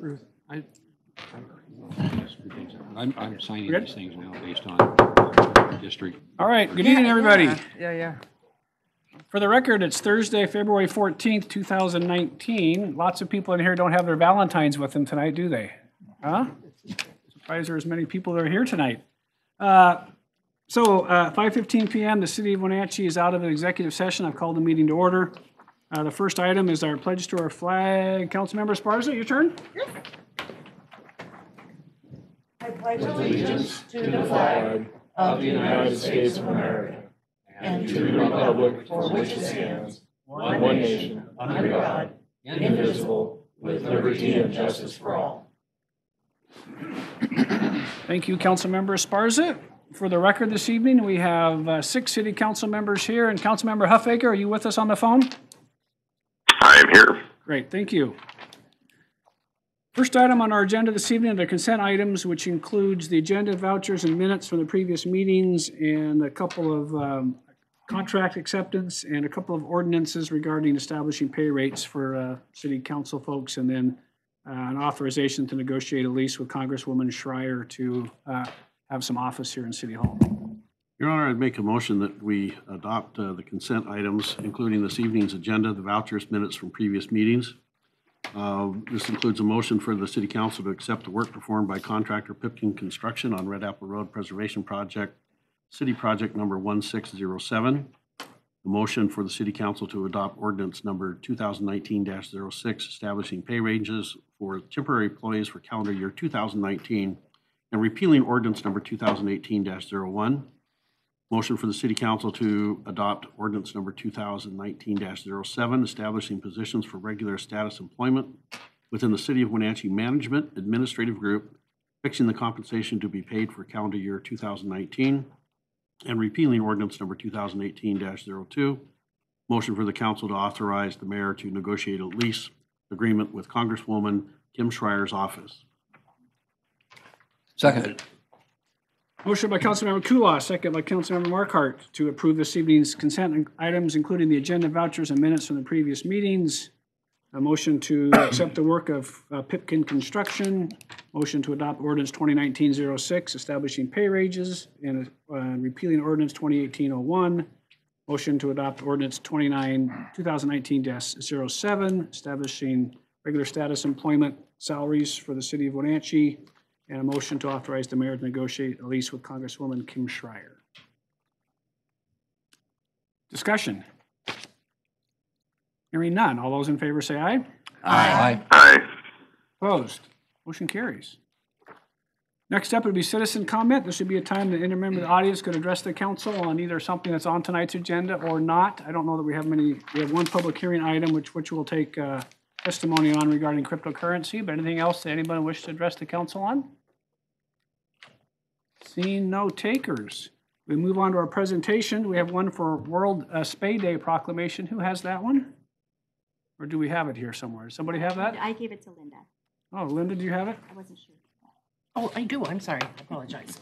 Ruth, I'm signing Good? these things now based on district. All right, good evening, everybody. Yeah. For the record, it's Thursday, February 14th, 2019. Lots of people in here don't have their Valentines with them tonight, do they? Huh? Surprised there are as many people that are here tonight. 5:15 p.m., the city of Wenatchee is out of an executive session. I've called the meeting to order. The first item is our pledge to our flag. Councilmember Esparza, your turn. I pledge allegiance to the flag of the United States of America and to the republic for which it stands, one nation, under God, indivisible, with liberty and justice for all. Thank you, Councilmember Esparza. For the record this evening, we have 6 city council members here. And Councilmember Huffaker, are you with us on the phone? I am here. Great, thank you. First item on our agenda this evening are the consent items, which includes the agenda, vouchers, and minutes from the previous meetings, and a couple of contract acceptance, and a couple of ordinances regarding establishing pay rates for city council folks, and then an authorization to negotiate a lease with Congresswoman Schreier to have some office here in City Hall. Your Honor, I'd make a motion that we adopt the consent items, including this evening's agenda, the vouchers, minutes from previous meetings. This includes a motion for the City Council to accept the work performed by contractor Pipkin Construction on Red Apple Road Preservation Project, City Project number 1607. A motion for the City Council to adopt ordinance number 2019-06, establishing pay ranges for temporary employees for calendar year 2019, and repealing ordinance number 2018-01. Motion for the City Council to adopt ordinance number 2019-07, establishing positions for regular status employment within the City of Wenatchee Management Administrative Group, fixing the compensation to be paid for calendar year 2019, and repealing ordinance number 2018-02. Motion for the Council to authorize the mayor to negotiate a lease agreement with Congresswoman Kim Schreier's office. Second. Motion by Councilmember Kulas, second by Councilmember Markart to approve this evening's consent items, including the agenda, vouchers, and minutes from the previous meetings. A motion to accept the work of Pipkin Construction. Motion to adopt ordinance 2019-06, establishing pay ranges, and repealing ordinance 2018-01. Motion to adopt ordinance 2019-07, establishing regular status employment salaries for the city of Wenatchee. And a motion to authorize the mayor to negotiate a lease with Congresswoman Kim Schreier. Discussion. Hearing none. All those in favor say aye. Aye. Aye. Opposed? Motion carries. Next up would be citizen comment. This would be a time that any member of the audience could address the council on either something that's on tonight's agenda or not. I don't know that we have many. We have one public hearing item which we'll take testimony on regarding cryptocurrency, but anything else that anybody wishes to address the council on? Seeing no takers. We move on to our presentation. We have one for World Spay Day proclamation. Who has that one? Or do we have it here somewhere? Does somebody have that? I gave it to Linda. Oh, Linda, do you have it? I wasn't sure. Oh, I do. I'm sorry. I apologize.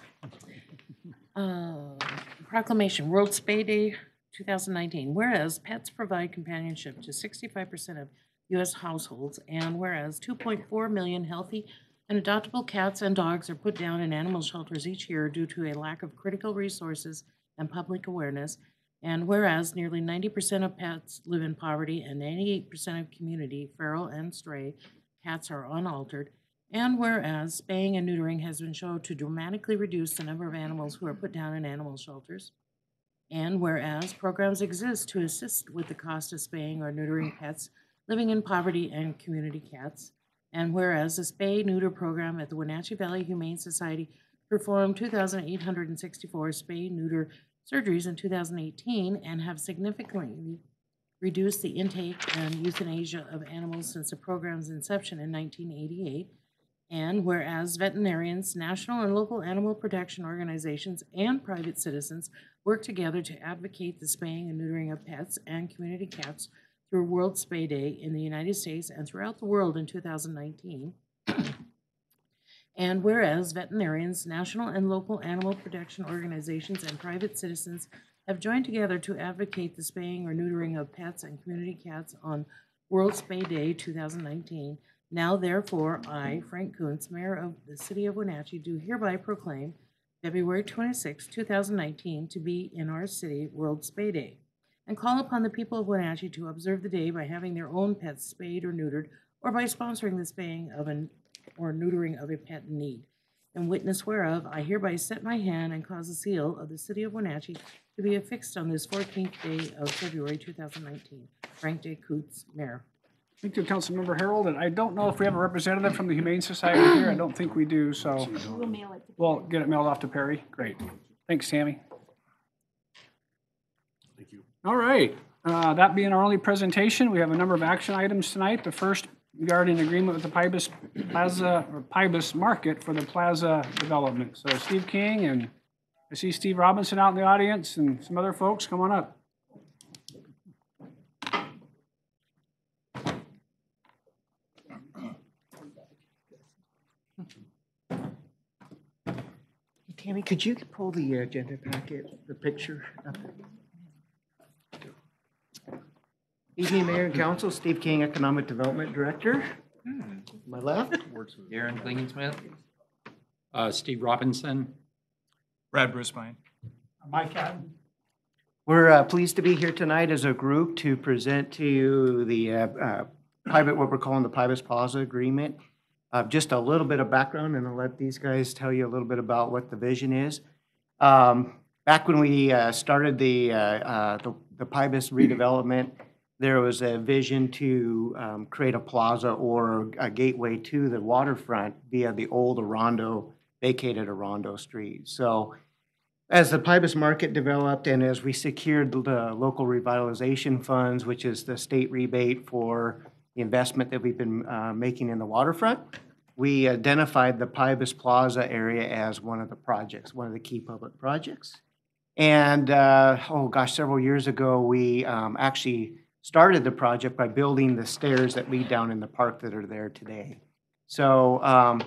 Proclamation, World Spay Day 2019. Whereas pets provide companionship to 65% of U.S. households, and whereas 2.4 million healthy and adoptable cats and dogs are put down in animal shelters each year due to a lack of critical resources and public awareness, and whereas nearly 90% of pets live in poverty and 98% of community, feral and stray, cats are unaltered, and whereas spaying and neutering has been shown to dramatically reduce the number of animals who are put down in animal shelters, and whereas programs exist to assist with the cost of spaying or neutering pets living in poverty and community cats, and whereas the spay-neuter program at the Wenatchee Valley Humane Society performed 2,864 spay-neuter surgeries in 2018 and have significantly reduced the intake and euthanasia of animals since the program's inception in 1988, and whereas veterinarians, national and local animal protection organizations, and private citizens work together to advocate the spaying and neutering of pets and community cats through World Spay Day in the United States and throughout the world in 2019. And whereas veterinarians, national and local animal protection organizations, and private citizens have joined together to advocate the spaying or neutering of pets and community cats on World Spay Day 2019, Now therefore, I, Frank Kuntz, Mayor of the City of Wenatchee, do hereby proclaim February 26, 2019 to be in our city World Spay Day, and call upon the people of Wenatchee to observe the day by having their own pets spayed or neutered, or by sponsoring the spaying of or neutering of a pet in need. In witness whereof, I hereby set my hand and cause the seal of the City of Wenatchee to be affixed on this 14th day of February 2019. Frank J. Kuntz, Mayor. Thank you, Councilmember Harold, and I don't know if we have a representative from the Humane Society here. I don't think we do, so we'll get it mailed off to Perry. Great. Thanks, Tammy. Thank you. All right, that being our only presentation, we have a number of action items tonight. The first regarding agreement with the Pybus Market for the Plaza development. So Steve King, and I see Steve Robinson out in the audience, and some other folks. Come on up. Tammy, could you pull the agenda packet, the picture up? Evening, Mayor and Council. Steve King, Economic Development Director. My left. Darren Klingensmith. Steve Robinson. Brad Brisbane. Mike Hatton. We're pleased to be here tonight as a group to present to you the what we're calling the Pybus Plaza Agreement. Just a little bit of background, and I'll let these guys tell you a little bit about what the vision is. Back when we started the Pybus redevelopment, there was a vision to create a plaza or a gateway to the waterfront via the old vacated Orondo Street. So as the Pybus Market developed and as we secured the local revitalization funds, which is the state rebate for the investment that we've been making in the waterfront, we identified the Pybus Plaza area as one of the projects, one of the key public projects. And several years ago, we actually started the project by building the stairs that lead down in the park that are there today. So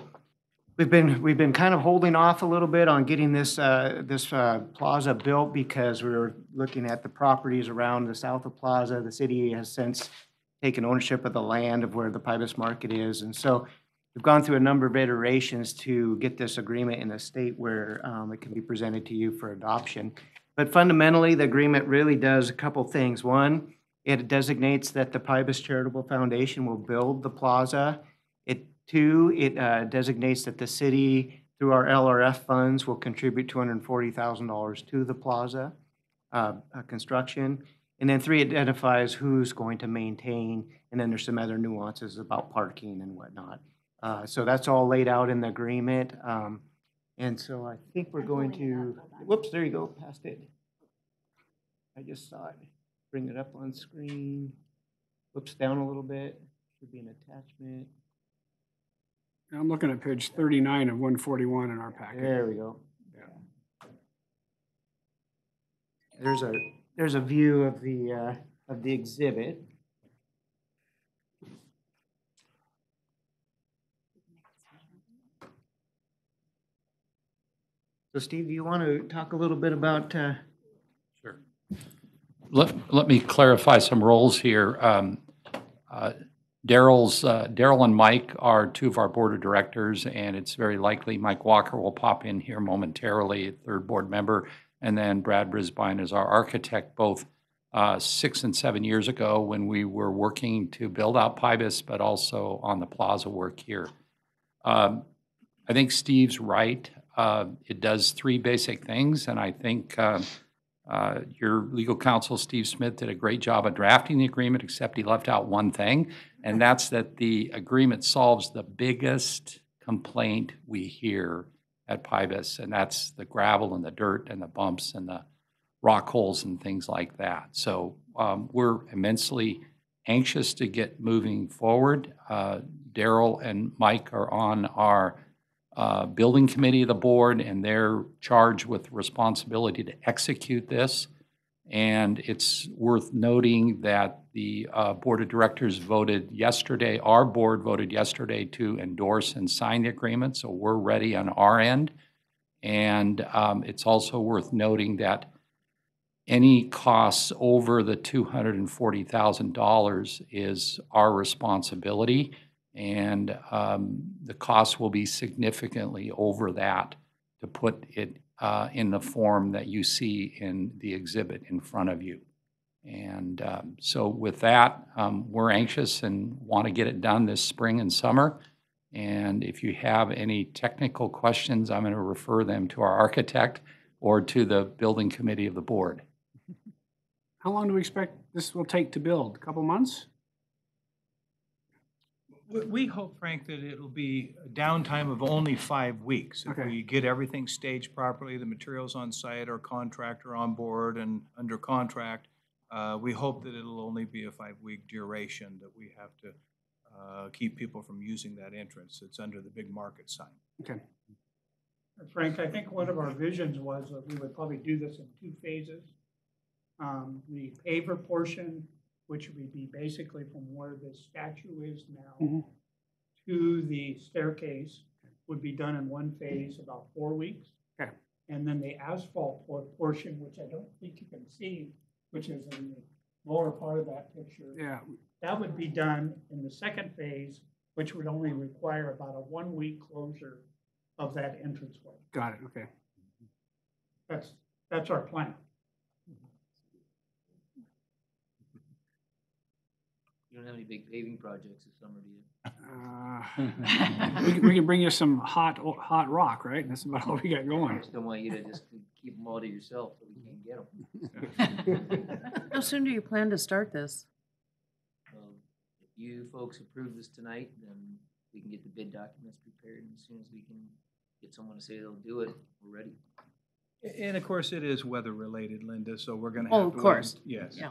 we've been kind of holding off a little bit on getting this plaza built because we were looking at the properties around the south of Plaza. The city has since taken ownership of the land of where the Pybus Market is, and so we've gone through a number of iterations to get this agreement in a state where it can be presented to you for adoption. But fundamentally, the agreement really does a couple things. One, it designates that the Pybus Charitable Foundation will build the plaza. Two, it designates that the city, through our LRF funds, will contribute $240,000 to the plaza construction. And then three, it identifies who's going to maintain, and then there's some other nuances about parking and whatnot. So that's all laid out in the agreement. And so I think we're going to, whoops, there you go, past it. I just saw it. Bring it up on screen. Whoops, down a little bit. Should be an attachment. I'm looking at page 39 of 141 in our packet. There we go. Yeah. There's a view of the exhibit. So Steve, do you want to talk a little bit about? Sure. Let me clarify some roles here. Daryl and Mike are two of our board of directors, and it's very likely Mike Walker will pop in here momentarily, a third board member, and then Brad Brisbane is our architect, both 6 and 7 years ago when we were working to build out Pybus, but also on the plaza work here. I think Steve's right. It does three basic things, and I think your legal counsel, Steve Smith, did a great job of drafting the agreement, except he left out one thing, and that's that the agreement solves the biggest complaint we hear at Pybus, and that's the gravel and the dirt and the bumps and the rock holes and things like that. So we're immensely anxious to get moving forward. Daryl and Mike are on our building committee of the board, and they're charged with responsibility to execute this. And it's worth noting that the board of directors voted yesterday, our board voted yesterday to endorse and sign the agreement, so we're ready on our end. And it's also worth noting that any costs over the $240,000 is our responsibility. And the cost will be significantly over that to put it in the form that you see in the exhibit in front of you. And so with that, we're anxious and want to get it done this spring and summer. And if you have any technical questions, I'm going to refer them to our architect or to the building committee of the board. How long do we expect this will take to build? A couple months? We hope, Frank, that it'll be a downtime of only 5 weeks. If Okay. we get everything staged properly, the materials on site, our contractor on board and under contract, we hope that it'll only be a 5-week duration that we have to keep people from using that entrance. It's under the big market sign. Okay. Frank, I think one of our visions was that we would probably do this in 2 phases. The paver portion, which would be basically from where the statue is now to the staircase, would be done in 1 phase, about 4 weeks. Okay. And then the asphalt portion, which I don't think you can see, which is in the lower part of that picture. Yeah. That would be done in the 2nd phase, which would only require about a 1-week closure of that entranceway. Got it. Okay. That's our plan. You don't have any big paving projects this summer, do you? We can bring you some hot rock, right? That's about all we got I going. just don't want you to just keep them all to yourself so we can't get them. How soon do you plan to start this? If you folks approve this tonight, then we can get the bid documents prepared, and as soon as we can get someone to say they'll do it, we're ready. And of course, it is weather related, Linda, so we're going to Oh, have of to. course. Yes. Yeah.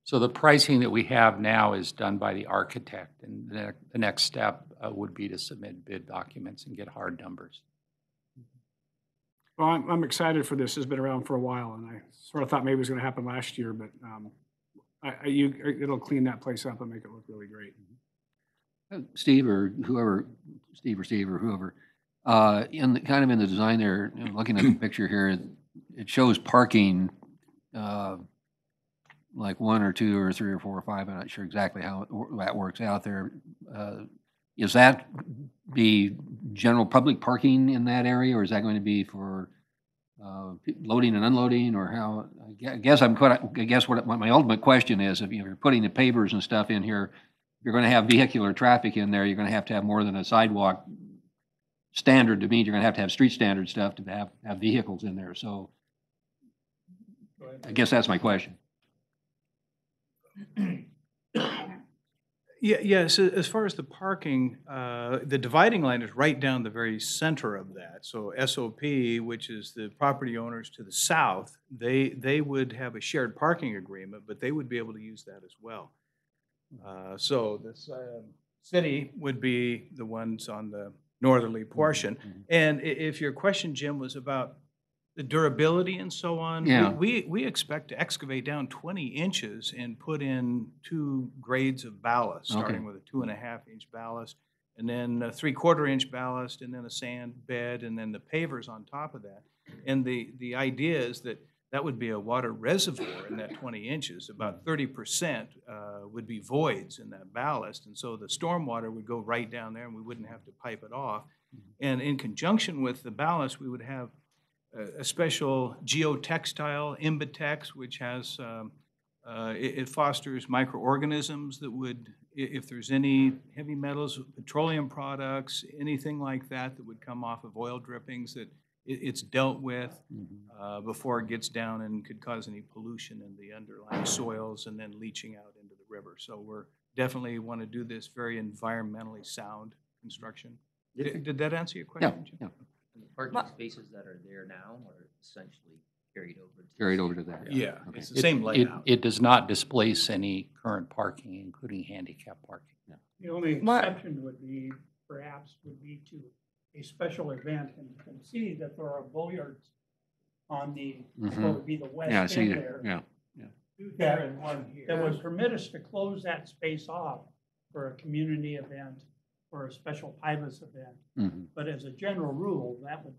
So the pricing that we have now is done by the architect, and the next step would be to submit bid documents and get hard numbers. Well, I'm excited for this. It's been around for a while, and I sort of thought maybe it was going to happen last year, but it'll clean that place up and make it look really great. Steve or whoever, in the design there, looking at the picture here, it shows parking, like 1 or 2 or 3 or 4 or 5. I'm not sure exactly how that works out there. Is that the general public parking in that area, or is that going to be for loading and unloading, or how? I guess what my ultimate question is, if you're putting the pavers and stuff in here, you're going to have vehicular traffic in there. You're going to have more than a sidewalk standard to meet. You're going to have street standard stuff to have vehicles in there. So I guess that's my question. Yes, as far as the parking, the dividing line is right down the very center of that. So SOP, which is the property owners to the south, they would have a shared parking agreement, but they would be able to use that as well. So this city would be the ones on the northerly portion. And if your question, Jim, was about the durability and so on, Yeah. we expect to excavate down 20 inches and put in 2 grades of ballast, starting with a 2.5-inch ballast, and then a 3/4-inch ballast, and then a sand bed, and then the pavers on top of that. And the idea is that would be a water reservoir in that 20 inches. About 30% would be voids in that ballast, and so the stormwater would go right down there, and we wouldn't have to pipe it off. And in conjunction with the ballast, we would have a special geotextile, Imbatex, which has, it fosters microorganisms that would, if there's any heavy metals, petroleum products, anything like that that would come off of oil drippings, that it's dealt with before it gets down and could cause any pollution in the underlying soils and then leaching out into the river. So we're definitely want to do this very environmentally sound construction. Did that answer your question, Jim? Yeah. And the parking spaces that are there now are essentially carried over to. Carried over to that. Yeah, Okay. it's the same layout. It does not displace any current parking, including handicap parking. The only exception would be to a special event, and you can see that there are bulliards on the, what would be the west Yeah, I see end that. there. Yeah. That would permit us to close that space off for a community event or a special PIBUS event. But as a general rule, that would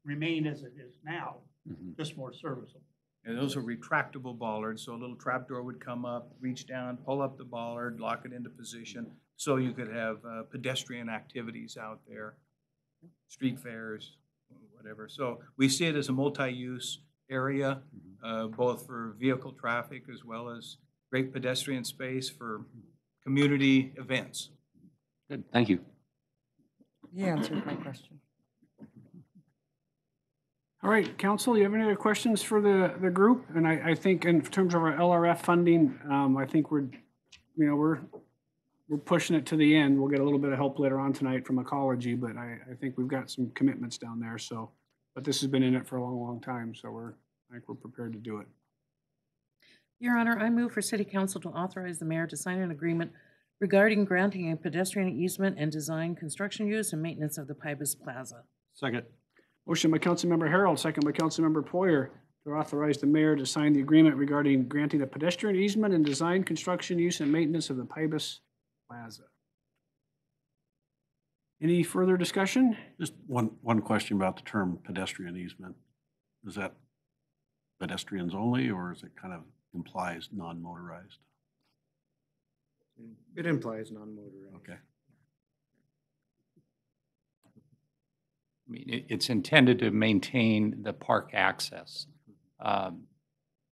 remain as it is now, just more serviceable. And those are retractable bollards, so a little trap door would come up, reach down, pull up the bollard, lock it into position. so you could have pedestrian activities out there, street fairs, whatever. So we see it as a multi-use area, both for vehicle traffic as well as great pedestrian space for community events. Good, thank you. You answered my question. All right, council, you have any other questions for the group? And I think in terms of our LRF funding, I think we're pushing it to the end. We'll get a little bit of help later on tonight from ecology, but I think we've got some commitments down there. So, but this has been in it for a long, long time, so I think we're prepared to do it. Your Honor, I move for City Council to authorize the mayor to sign an agreement regarding granting a pedestrian easement and design, construction use, and maintenance of the Pybus Plaza. Second. Motion by Councilmember Harold, second by Councilmember Poyer, to authorize the mayor to sign the agreement regarding granting a pedestrian easement and design, construction, use, and maintenance of the Pybus Plaza. Any further discussion? Just one question about the term pedestrian easement. Is that pedestrians only, or is it kind of implies non-motorized? It implies non-motorized. Okay. I mean, it's intended to maintain the park access down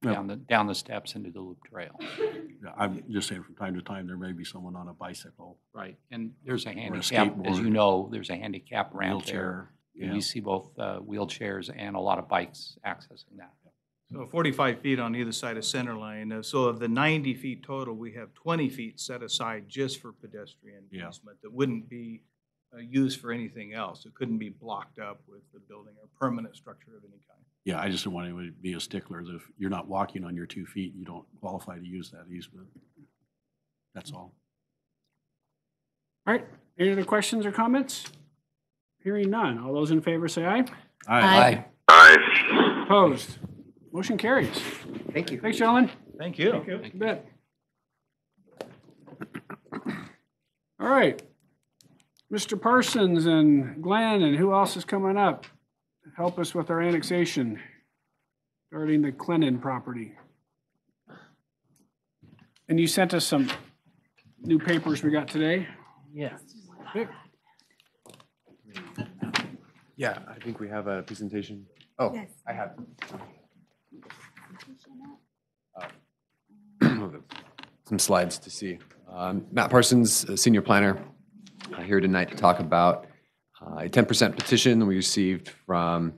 the steps into the loop trail. Yeah, I'm just saying from time to time, there may be someone on a bicycle. Right, and there's a Or a handicap, as you skateboard. know, there's a handicap ramp there. Wheelchair, And yeah. you see both wheelchairs and a lot of bikes accessing that. So 45 feet on either side of center line. So of the 90 feet total, we have 20 feet set aside just for pedestrian Yeah. easement that wouldn't be used for anything else. It couldn't be blocked up with the building or permanent structure of any kind. Yeah, I just don't want to be a stickler that if you're not walking on your 2 feet, you don't qualify to use that easement. That's all. All right, any other questions or comments? Hearing none. All those in favor say aye. Aye. Aye. Opposed? Motion carries. Thank you. Thanks, gentlemen. Thank you. You bet. All right. Mr. Parsons and Glenn and who else is coming up? Help us with our annexation regarding the Clennon property. And you sent us some new papers we got today. Yes. Vic? Yeah, I think we have a presentation. Oh, Yes. I have. Some slides to see. Matt Parsons, a senior planner, here tonight to talk about a 10% petition that we received from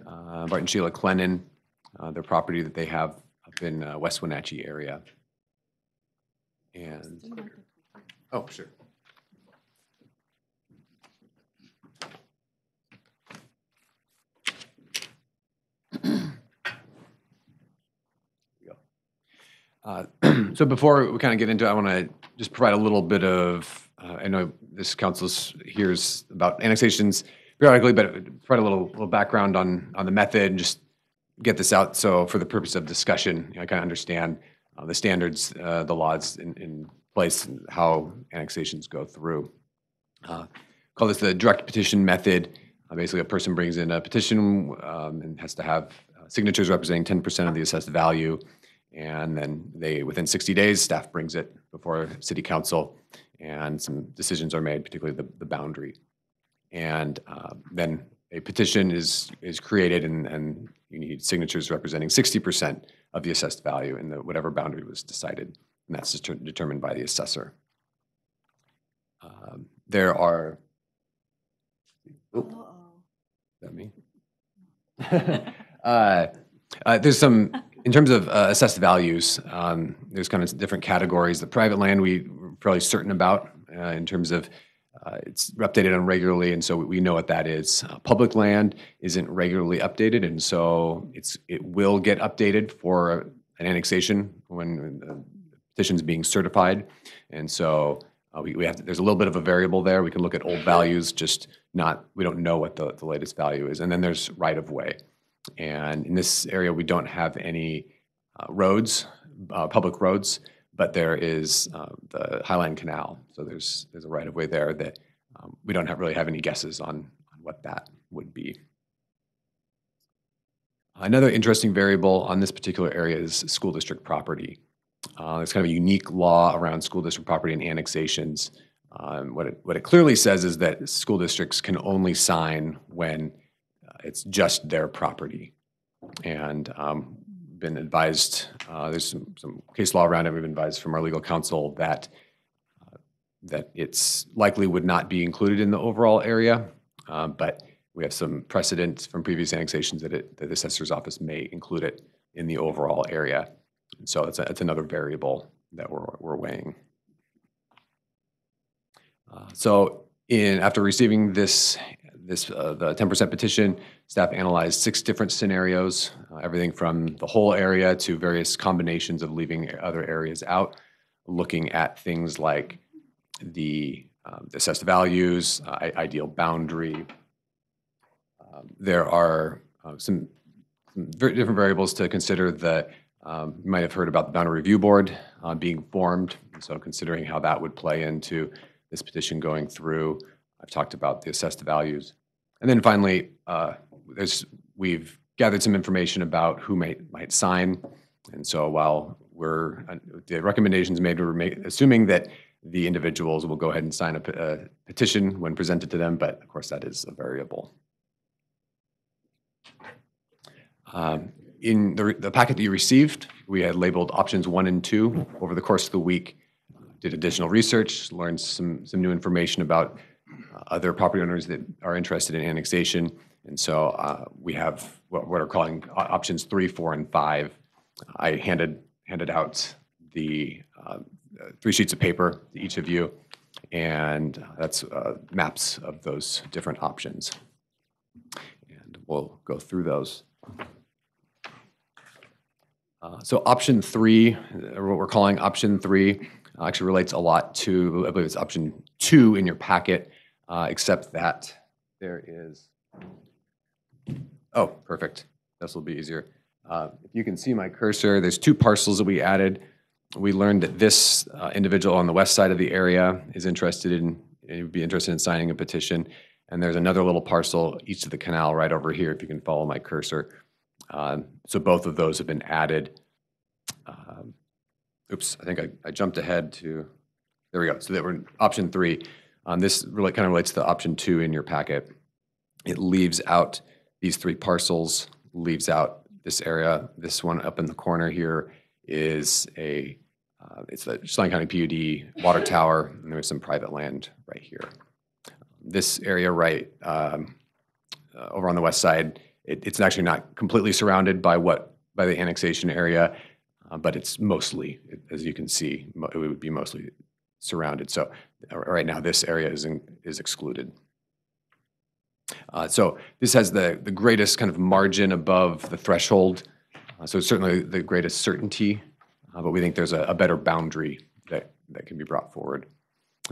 Bart and Sheila Clennon, their property that they have up in West Wenatchee area. And, oh, sure. So before we kind of get into it, I want to just provide a little bit of, I know this council hears about annexations periodically, but provide a little background on the method and just get this out. So for the purpose of discussion, I kind of understand the standards, the laws in place, and how annexations go through. Call this the direct petition method. Basically, a person brings in a petition and has to have signatures representing 10% of the assessed value. And then within 60 days, staff brings it before city council and some decisions are made, particularly the boundary. And then a petition is created and you need signatures representing 60% of the assessed value in whatever boundary was decided. And that's determined by the assessor. There are, is that me? There's some, in terms of assessed values, there's kind of different categories. The private land we're fairly certain about in terms of it's updated on regularly, and so we know what that is. Public land isn't regularly updated, and so it will get updated for an annexation when the petition's being certified. And so we have to, there's a little bit of a variable there. We can look at old values, we don't know what the latest value is. And then there's right of way. And in this area, we don't have any roads, public roads, but there is the Highline Canal. So there's a right of way there that we don't really have any guesses on what that would be. Another interesting variable on this particular area is school district property. There's kind of a unique law around school district property and annexations. What it clearly says is that school districts can only sign when it's just their property. And been advised, there's some case law around it, we've been advised from our legal counsel that it's likely would not be included in the overall area, but we have some precedent from previous annexations that the assessor's office may include it in the overall area. So that's another variable that we're weighing. So after receiving the 10% petition, staff analyzed 6 different scenarios, everything from the whole area to various combinations of leaving other areas out, looking at things like the assessed values, ideal boundary. There are some very different variables to consider. That you might have heard about the Boundary Review Board being formed, so considering how that would play into this petition going through. I've talked about the assessed values. And then finally, we've gathered some information about who might sign. And so while the recommendations made were assuming that the individuals will go ahead and sign a petition when presented to them, but of course that is a variable. In the packet that you received, we had labeled options 1 and 2. Over the course of the week, did additional research, learned some new information about other property owners that are interested in annexation. And so we have what we're calling options 3, 4, and 5. I handed out the 3 sheets of paper to each of you, and that's maps of those different options. And we'll go through those. So option 3, or what we're calling option 3, actually relates a lot to, I believe it's option 2 in your packet, except that there is, oh, perfect. This will be easier. If you can see my cursor, there's 2 parcels that we added. We learned that this individual on the west side of the area is would be interested in signing a petition. And there's another little parcel east of the canal right over here, if you can follow my cursor. So both of those have been added. Oops, I think I jumped ahead to, there we go. So that we're in option 3. This really kind of relates to option 2 in your packet. It leaves out these 3 parcels, leaves out this area. This one up in the corner here is it's a Chelan County PUD water tower, and there's some private land right here. This area right over on the west side, it's actually not completely surrounded by the annexation area, but it's mostly, as you can see, it would be mostly surrounded. So right now, this area is excluded. So this has the greatest kind of margin above the threshold. So it's certainly the greatest certainty, but we think there's a better boundary that can be brought forward.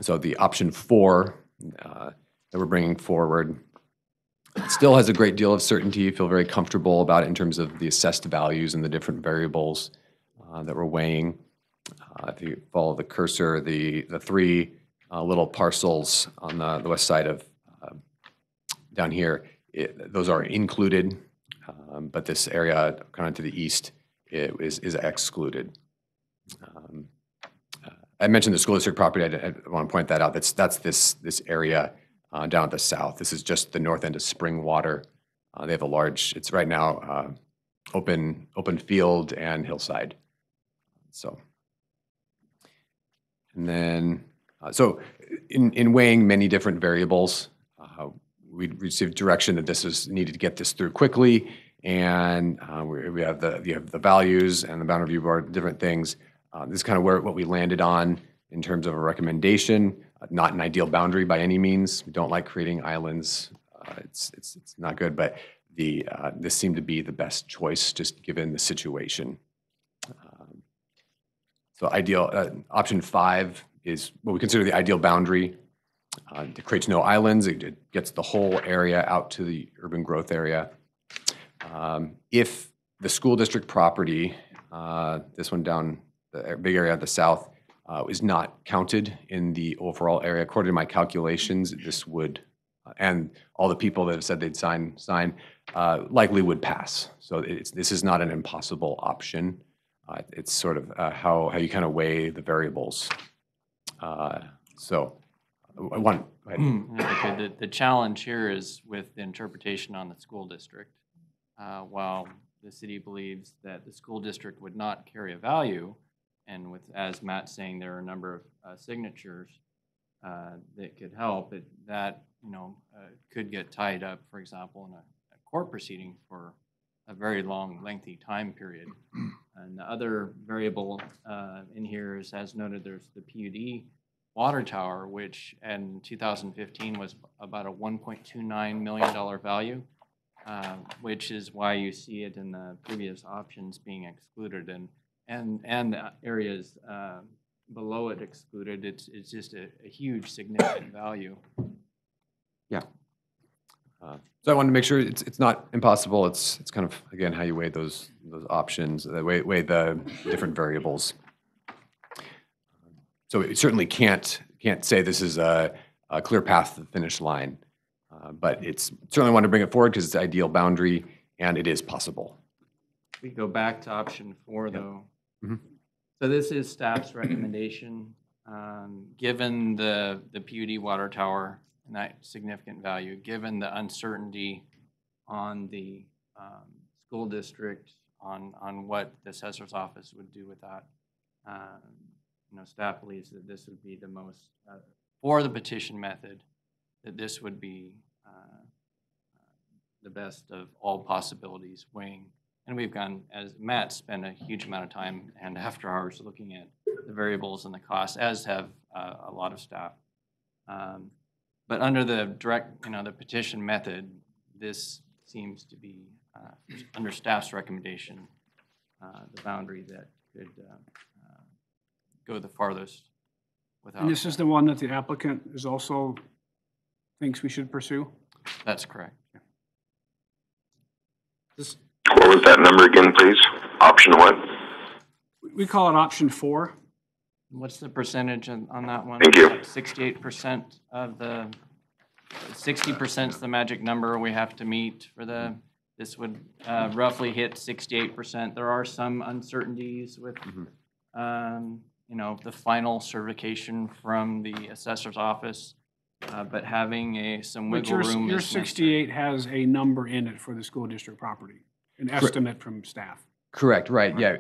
So the option 4 that we're bringing forward still has a great deal of certainty. Feel very comfortable about it in terms of the assessed values and the different variables that we're weighing. If you follow the cursor, the 3 little parcels on the west side of down here, those are included, but this area kind of to the east is excluded. I mentioned the school district property. I want to point that out. That's this area down at the south. This is just the north end of Springwater. They have a large, it's right now open field and hillside. So, and then, so in weighing many different variables, we received direction that this is needed to get this through quickly, and you have the values and the boundary review board, different things. This is kind of what we landed on in terms of a recommendation. Not an ideal boundary by any means. We don't like creating islands. It's not good, but this seemed to be the best choice just given the situation. So option 5 is what we consider the ideal boundary. It creates no islands. It gets the whole area out to the urban growth area. If the school district property, this one down the big area at the south, is not counted in the overall area, according to my calculations, this would, and all the people that have said they'd sign, likely would pass. So this is not an impossible option. It's sort of how you kind of weigh the variables. So One, go ahead. Okay, the challenge here is with the interpretation on the school district. While the city believes that the school district would not carry a value, and with, as Matt's saying, there are a number of signatures that could help, that could get tied up, for example, in a court proceeding for a very long, lengthy time period. And the other variable in here is, as noted, there's the PUD water tower, which in 2015 was about a $1.29 million value, which is why you see it in the previous options being excluded, and the areas below it excluded. It's just a huge, significant value. Yeah. So I wanted to make sure it's not impossible. It's kind of, again, how you weigh those options, weigh the different variables. So it certainly can't say this is a clear path to the finish line, but it's certainly want to bring it forward because it's the ideal boundary and it is possible. We go back to option 4, though. Mm-hmm. So this is staff's recommendation. Given the PUD water tower and that significant value, given the uncertainty on the school district on what the assessor's office would do with that, staff believes that this would be the most, for the petition method, that this would be the best of all possibilities, weighing. And we've gone, as Matt spent a huge amount of time and after hours looking at the variables and the costs, as have a lot of staff. But under the direct, the petition method, this seems to be, under staff's recommendation, the boundary that could go the farthest without. And this is the one that the applicant is also thinks we should pursue? That's correct. What was that number again, please? Option what? We call it option 4. What's the percentage on that one? Thank you. 68% of the, 60% is the magic number we have to meet for the, this would roughly hit 68%. There are some uncertainties with, the final certification from the assessor's office, but having some wiggle room. Your 68 has a number in it for the school district property, an estimate from staff. Correct, right, yeah.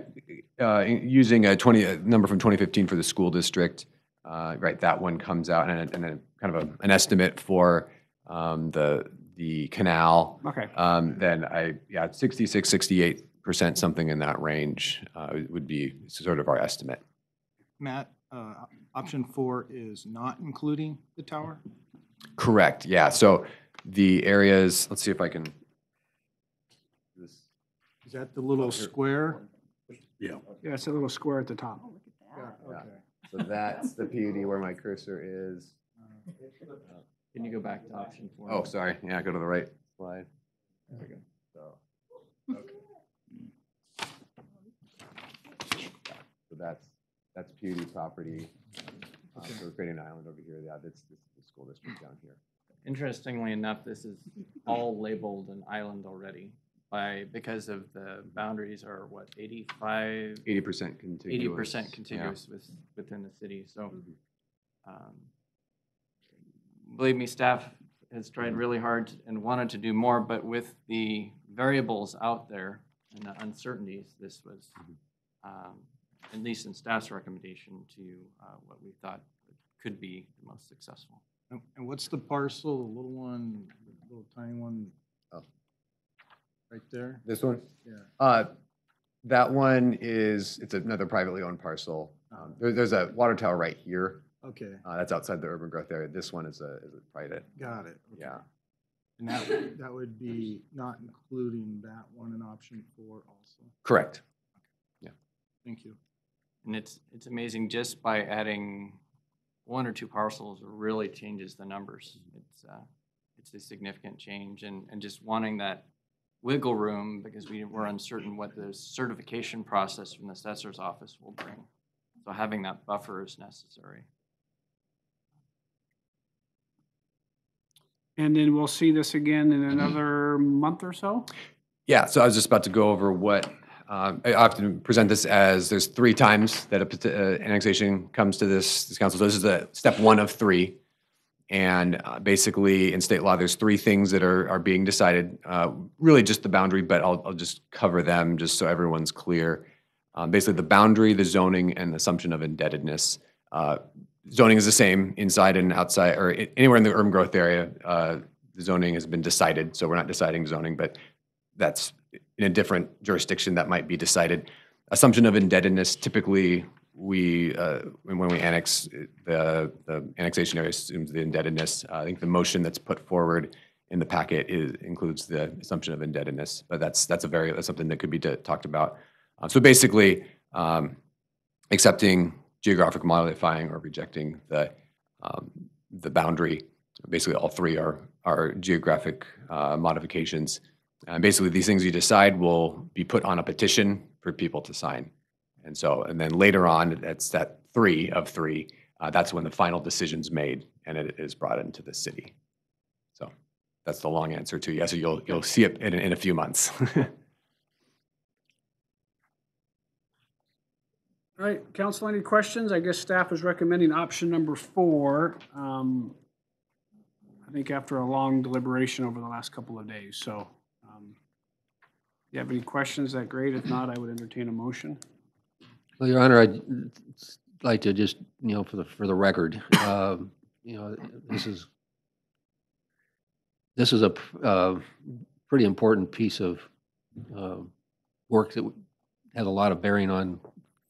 Using a number from 2015 for the school district, right, that one comes out, and then kind of an estimate for the canal. Okay. Then 66, 68%, something in that range would be sort of our estimate. Matt, option 4 is not including the tower? Correct, yeah. So the areas, let's see if I can. Is that the little square? Yeah. Yeah, it's a little square at the top. Okay. So that's the PUD where my cursor is. Can you go back to option 4? Oh, sorry. Yeah, go to the right slide. There we go. So that's PUD property. So we're creating an island over here. Yeah, this is the school district down here. Interestingly enough, this is all labeled an island already because of the boundaries are what, 80% contiguous. 80% contiguous within the city. So believe me, staff has tried really hard and wanted to do more, but with the variables out there and the uncertainties, this was, at least in staff's recommendation, to what we thought could be the most successful. And what's the parcel, the little one, the little tiny one? Oh. Right there? This one? Yeah. That one it's another privately owned parcel. There's a water tower right here. Okay. That's outside the urban growth area. This one is a private. Got it. Okay. Yeah. And that would be not including that one in option 4 also? Correct. Yeah. Thank you. And it's amazing, just by adding 1 or 2 parcels really changes the numbers. It's a significant change, and just wanting that wiggle room because we're uncertain what the certification process from the assessor's office will bring. So having that buffer is necessary. And then we'll see this again in another month or so? Yeah, so I was just about to go over what, I often present this as there's 3 times that annexation comes to this council. So this is step 1 of 3. And basically, in state law, there's three things that are being decided. Really just the boundary, but I'll just cover them just so everyone's clear. Basically, the boundary, the zoning, and the assumption of indebtedness. Zoning is the same inside and outside, or anywhere in the urban growth area. The zoning has been decided, so we're not deciding zoning, but that's in a different jurisdiction that might be decided. Assumption of indebtedness, typically when we annex, the annexation area assumes the indebtedness. I think the motion that's put forward in the packet includes the assumption of indebtedness, but that's something that could be talked about. So basically, accepting, geographic modifying, or rejecting the boundary. Basically, all three are geographic modifications. And basically, these things you decide will be put on a petition for people to sign. And then later on, that's that 3 of 3. That's when the final decision's made and it is brought into the city. So that's the long answer to yes. So you'll see it in a few months. All right, council, any questions? I guess staff is recommending option number 4. I think after a long deliberation over the last couple of days. So if you have any questions, that's great. If not, I would entertain a motion. Well, Your Honor, I'd like to just, for the record, this is a pretty important piece of work that has a lot of bearing on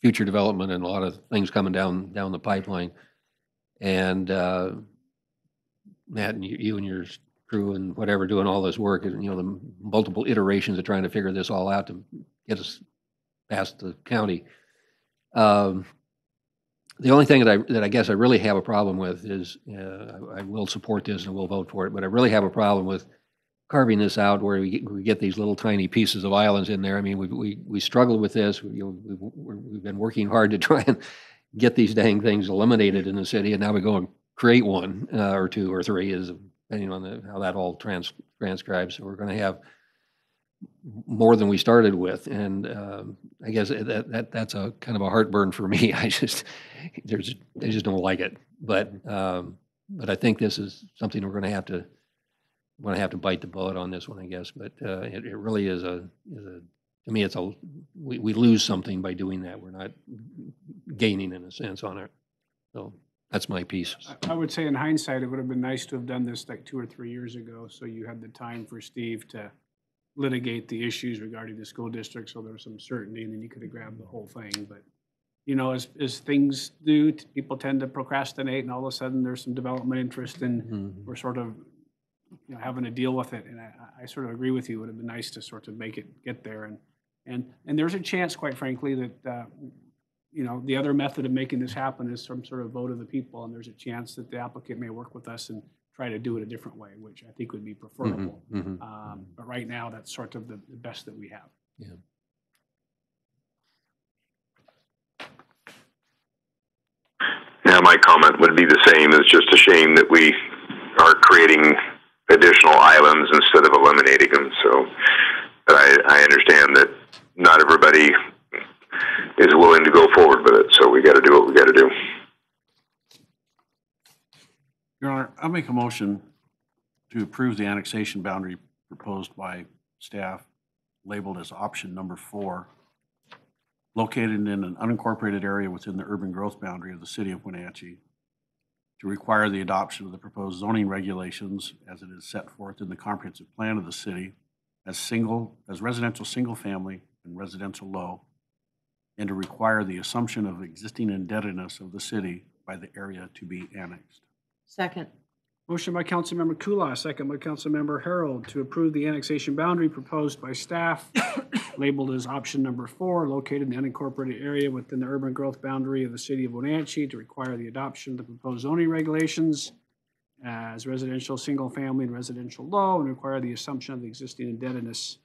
future development and a lot of things coming down the pipeline. And Matt and you and your crew and whatever doing all this work, the multiple iterations of trying to figure this all out to get us past the county. The only thing that I guess I really have a problem with is, I will support this and we'll vote for it, but I really have a problem with carving this out where we get these little tiny pieces of islands in there. I mean, we struggled with this. We've been working hard to try and get these dang things eliminated in the city, and now we go and create one or 2 or 3, is depending on how that all transcribes. So we're going to have more than we started with, and I guess that's a kind of a heartburn for me. I just don't like it, but I think this is something we're going to have to bite the bullet on this one, I guess. But it really is to me, we lose something by doing that. We're not gaining in a sense on it. So that's my piece. I would say in hindsight, it would have been nice to have done this like 2 or 3 years ago, so you had the time for Steve to litigate the issues regarding the school district, so there was some certainty, and then you could have grabbed the whole thing. But as things do, people tend to procrastinate, and all of a sudden there's some development interest, and we're sort of having to deal with it. And I sort of agree with you. It would have been nice to sort of make it get there, and there's a chance, quite frankly, that the other method of making this happen is some sort of vote of the people, and there's a chance that the applicant may work with us and try to do it a different way, which I think would be preferable. But right now, that's sort of the best that we have. Yeah. Yeah, my comment would be the same. It's just a shame that we are creating additional islands instead of eliminating them. So I understand that not everybody is willing to go forward with it. So we got to do what we got to do. Your Honor, I'll make a motion to approve the annexation boundary proposed by staff, labeled as option number 4, located in an unincorporated area within the urban growth boundary of the city of Wenatchee, to require the adoption of the proposed zoning regulations as it is set forth in the comprehensive plan of the city as residential single family and residential low, and to require the assumption of existing indebtedness of the city by the area to be annexed. Second. Motion by Councilmember Kulas, second by Councilmember Harold, to approve the annexation boundary proposed by staff, labeled as option number 4, located in the unincorporated area within the urban growth boundary of the city of Wenatchee, to require the adoption of the proposed zoning regulations as residential single family and residential low, and require the assumption of the existing indebtedness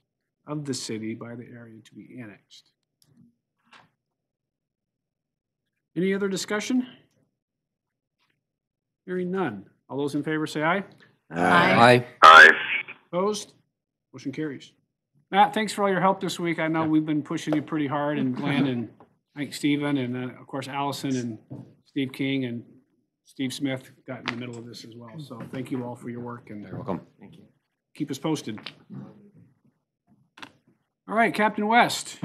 of the city by the area to be annexed. Any other discussion? Hearing none. All those in favor say aye. Aye. Aye. Opposed? Motion carries. Matt, thanks for all your help this week. I know we've been pushing you pretty hard, and Glenn, and I think Stephen, and of course Allison and Steve King, and Steve Smith got in the middle of this as well. So thank you all for your work and You're welcome. Thank you. keep us posted. All right, Captain West.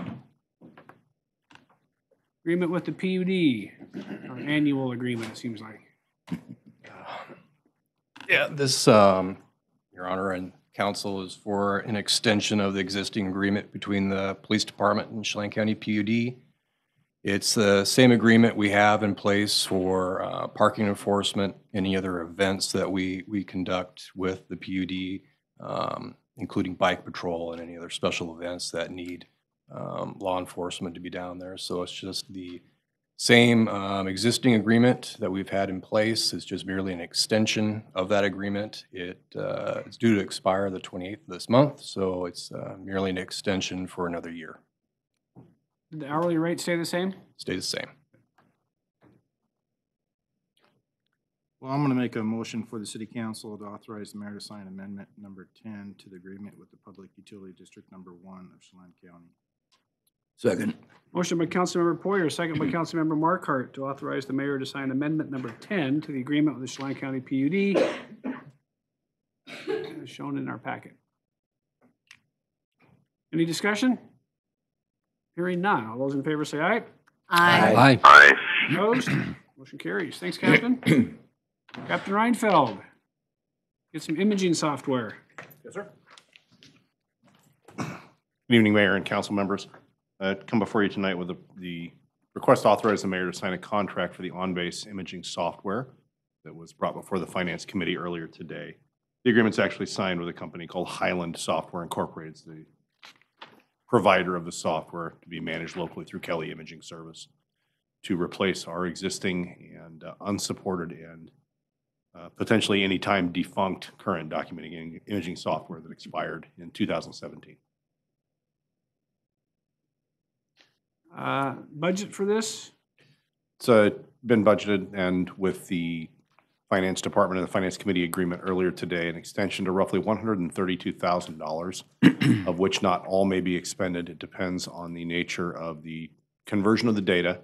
Agreement with the PUD, or annual agreement, it seems like. Yeah, this, Your Honor and Council, is for an extension of the existing agreement between the Police Department and Chelan County PUD. It's the same agreement we have in place for parking enforcement, any other events that we conduct with the PUD, including bike patrol and any other special events that need law enforcement to be down there. So it's just the same existing agreement that we've had in place. It's just merely an extension of that agreement. It's due to expire the 28th of this month, so it's merely an extension for another year. Did the hourly rate stay the same? Stay the same. Well, I'm going to make a motion for the city council to authorize the mayor to sign amendment number 10 to the agreement with the Public Utility District number 1 of Chelan County. Second. Motion by Councilmember Poyer, second by Councilmember Markart to authorize the mayor to sign amendment number 10 to the agreement with the Chelan County PUD, as shown in our packet. Any discussion? Hearing none. All those in favor say aye. Aye. Aye. Opposed? Motion carries. Thanks, Captain. Captain Reinfeld, get some imaging software. Yes, sir. Good evening, Mayor and council members. Come before you tonight with the request to authorize the mayor to sign a contract for the on-base imaging software that was brought before the Finance Committee earlier today. The agreement's actually signed with a company called Highland Software Incorporated. It's the provider of the software to be managed locally through Kelly Imaging Service to replace our existing and unsupported and potentially anytime defunct current documenting and imaging software that expired in 2017. Budget for this? It's been budgeted, and with the Finance Department and the Finance Committee agreement earlier today, an extension to roughly $132,000, of which not all may be expended. It depends on the nature of the conversion of the data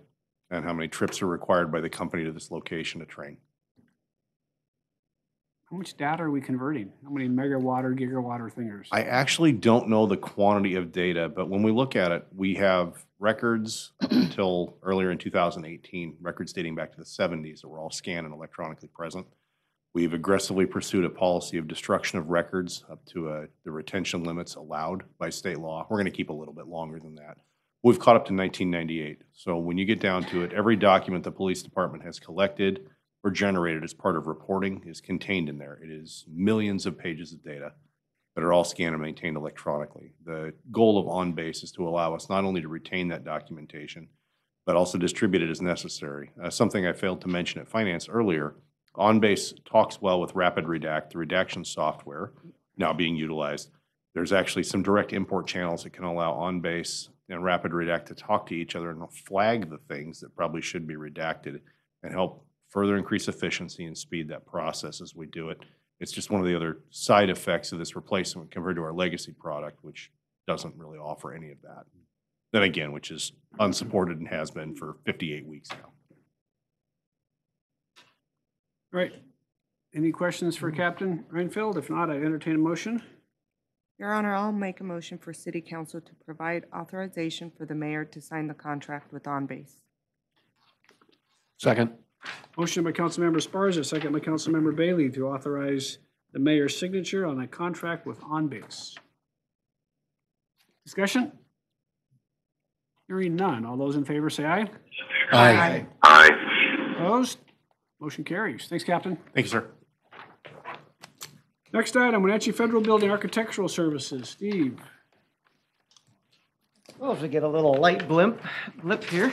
and how many trips are required by the company to this location to train. How much data are we converting? How many megawatt or gigawatt or thingers? I actually don't know the quantity of data, but when we look at it, we have records up until earlier in 2018, records dating back to the 70s that were all scanned and electronically present. We've aggressively pursued a policy of destruction of records up to the retention limits allowed by state law. We're going to keep a little bit longer than that. We've caught up to 1998. So when you get down to it, every document the police department has collected or generated as part of reporting is contained in there. It is millions of pages of data that are all scanned and maintained electronically. The goal of OnBase is to allow us not only to retain that documentation, but also distribute it as necessary. Something I failed to mention at Finance earlier, OnBase talks well with Rapid Redact, the redaction software now being utilized. There's actually some direct import channels that can allow OnBase and Rapid Redact to talk to each other and flag the things that probably should be redacted and help further increase efficiency and speed that process as we do it. It's just one of the other side effects of this replacement compared to our legacy product, which doesn't really offer any of that. Then again, which is unsupported and has been for 58 weeks now. All right. Any questions for Captain Reinfeld? If not, I entertain a motion. Your Honor, I'll make a motion for City Council to provide authorization for the mayor to sign the contract with OnBase. Second. Motion by Councilmember Sparza, second by Councilmember Bailey to authorize the mayor's signature on a contract with OnBase. Discussion? Hearing none. All those in favor say aye. Aye. Aye. Opposed? Motion carries. Thanks, Captain. Thank you, sir. Next item, Wenatchee Federal Building Architectural Services. Steve. Well, if we get a little light blip here.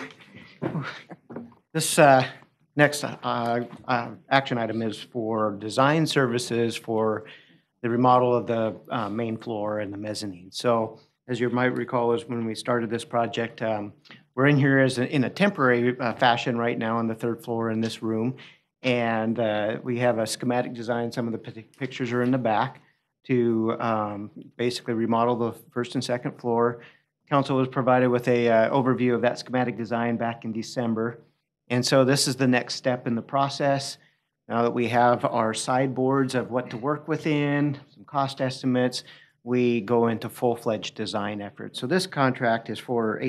This next action item is for design services for the remodel of the main floor and the mezzanine. So as you might recall, is when we started this project, we're in here in a temporary fashion right now on the third floor in this room. And we have a schematic design. Some of the pictures are in the back to basically remodel the first and second floor. Council was provided with a overview of that schematic design back in December. And so this is the next step in the process. Now that we have our sideboards of what to work within, some cost estimates, we go into full-fledged design efforts. So this contract is for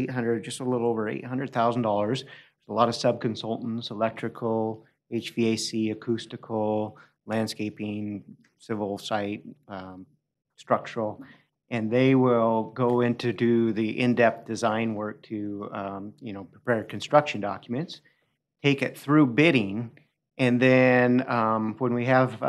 just a little over $800,000. A lot of sub-consultants, electrical, HVAC, acoustical, landscaping, civil site, structural, and they will go in to do the in-depth design work to, prepare construction documents, take it through bidding, and then when we have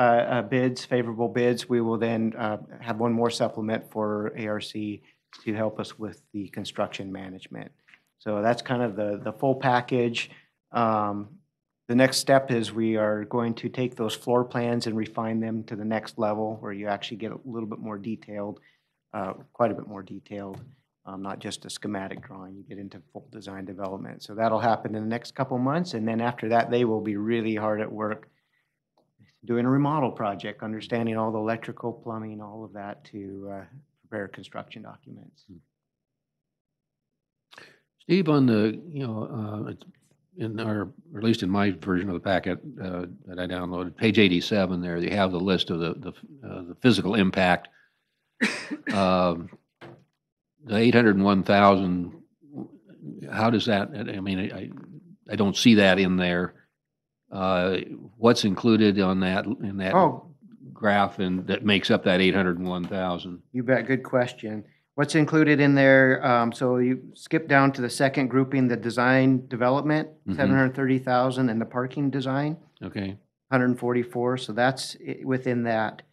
bids, favorable bids, we will then have one more supplement for ARC to help us with the construction management. So that's kind of the full package. The next step is we are going to take those floor plans and refine them to the next level where you actually get a little bit more detailed, quite a bit more detailed, not just a schematic drawing. You get into full design development. So that'll happen in the next couple months. And then after that, they will be really hard at work doing a remodel project, understanding all the electrical, plumbing, all of that to prepare construction documents. Steve, on the, in our, or at least in my version of the packet that I downloaded, page 87 there, they have the list of the physical impact. The 801,000, how does that, I mean, I don't see that in there. What's included on that, in that graph and that makes up that 801,000? You bet, good question. What's included in there, so you skip down to the second grouping, the design development, 730,000, and the parking design. Okay. 144, so that's within that.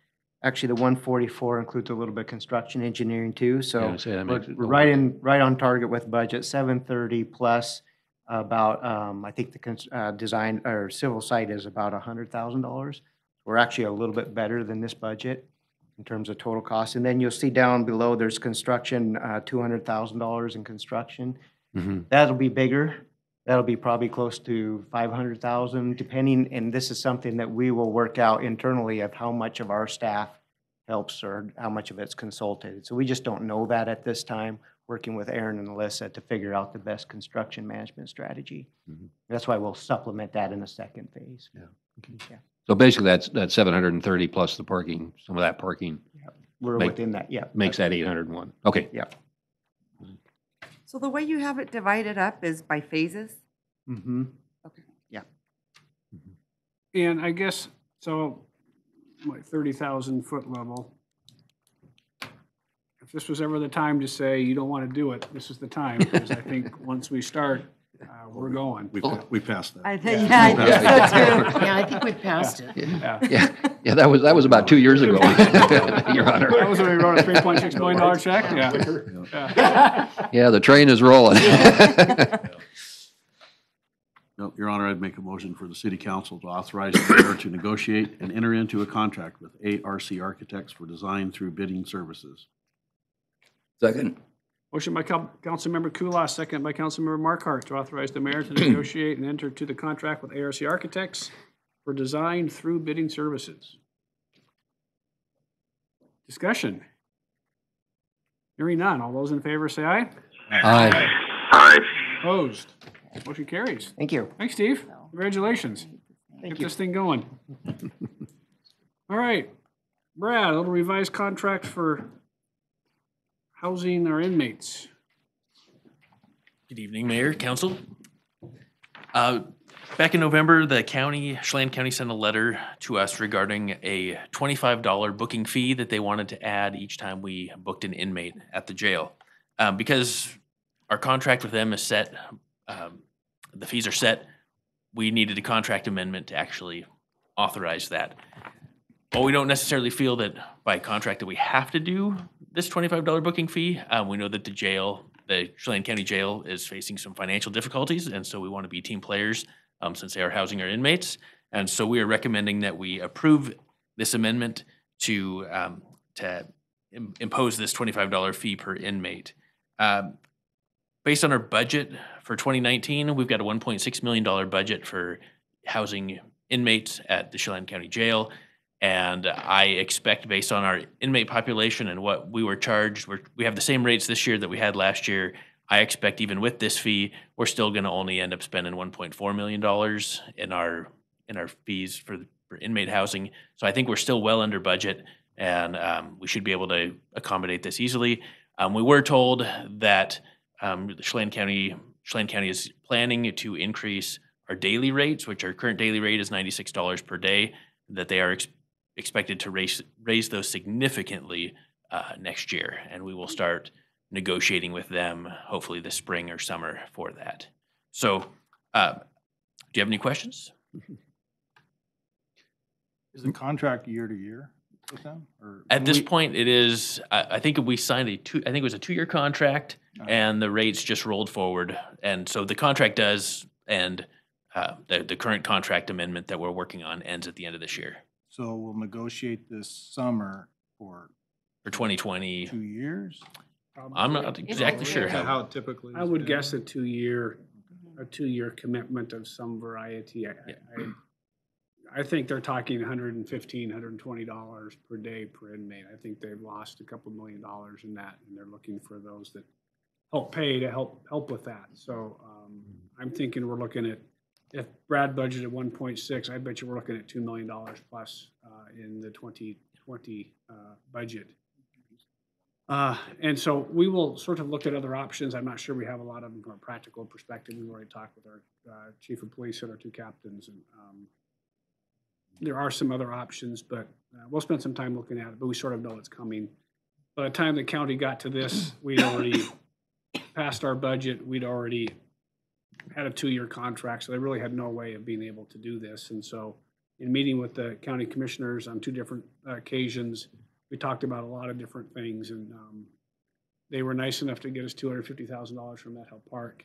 Actually, the 144 includes a little bit of construction engineering too, so we're right on target with budget, 730 plus about, I think the design or civil site is about $100,000. We're actually a little bit better than this budget in terms of total cost. And then you'll see down below, there's construction, $200,000 in construction. That'll be bigger. That'll be probably close to 500,000, depending, and this is something that we will work out internally of how much of our staff helps or how much of it's consulted. So we just don't know that at this time, working with Aaron and Alyssa to figure out the best construction management strategy. That's why we'll supplement that in the second phase. Yeah. Okay. Yeah. So basically that's 730 plus the parking, some of that parking. Yep. We're within that, yeah. Makes that 801. Okay. Yeah. So the way you have it divided up is by phases? Okay. Yeah. And I guess, so, like 30,000 foot level. If this was ever the time to say you don't want to do it, this is the time, because I think once we start, we're going. We passed that. I think, yeah, I think so too. Yeah, I think we've passed it. Yeah, that was about 2 years ago, Your Honor. That was when we wrote a $3.6 million check? Yeah. Yeah, the train is rolling. No, Your Honor, I'd make a motion for the city council to authorize the mayor to negotiate and enter into a contract with ARC Architects for design through bidding services. Second. Motion by Councilmember Kulas, second by Councilmember Markart to authorize the mayor to negotiate and enter to the contract with ARC Architects for design through bidding services. Discussion. Hearing none. All those in favor say aye. Aye. Aye. Opposed? Motion carries. Thank you. Thanks, Steve. Congratulations. Get this thing going. All right. Brad, a little revised contract for housing our inmates. Good evening, Mayor, Council. Back in November, the county, Chelan County, sent a letter to us regarding a $25 booking fee that they wanted to add each time we booked an inmate at the jail. Because our contract with them is set, the fees are set, we needed a contract amendment to actually authorize that. While we don't necessarily feel that by contract that we have to do this $25 booking fee, we know that the jail, the Chelan County Jail, is facing some financial difficulties, and so we want to be team players since they are housing our inmates. And so we are recommending that we approve this amendment to impose this $25 fee per inmate. Based on our budget for 2019, we've got a $1.6 million budget for housing inmates at the Chelan County Jail. And I expect, based on our inmate population and what we were charged, we have the same rates this year that we had last year. I expect even with this fee, we're still going to only end up spending $1.4 million in our fees for for inmate housing. So I think we're still well under budget, and we should be able to accommodate this easily. We were told that Chelan County is planning to increase our daily rates, which our current daily rate is $96 per day, that they are expected to raise those significantly next year, and we will start negotiating with them hopefully this spring or summer for that. So, do you have any questions? Is the contract year to year with them? Or At this point, it is. I think we signed I think it was a 2-year contract, and the rates just rolled forward, and so the contract does end. The current contract amendment that we're working on ends at the end of this year. So we'll negotiate this summer for 2020. 2 years? I'm not exactly sure how it typically is. I would guess a two-year commitment of some variety. I think they're talking $115, $120 per day per inmate. I think they've lost a couple $1 million in that, and they're looking for those that help pay to help with that. So I'm thinking we're looking at, if Brad budgeted 1.6, I bet you we're looking at $2 million plus in the 2020 budget. And so we will sort of look at other options. I'm not sure we have a lot of them from a practical perspective. We've already talked with our chief of police and our 2 captains, and there are some other options, but we'll spend some time looking at it, but we sort of know it's coming. By the time the county got to this, we'd already passed our budget. We'd already had a 2-year contract, so they really had no way of being able to do this. And so in meeting with the county commissioners on 2 different occasions, we talked about a lot of different things, and they were nice enough to get us $250,000 from Met Hill Park.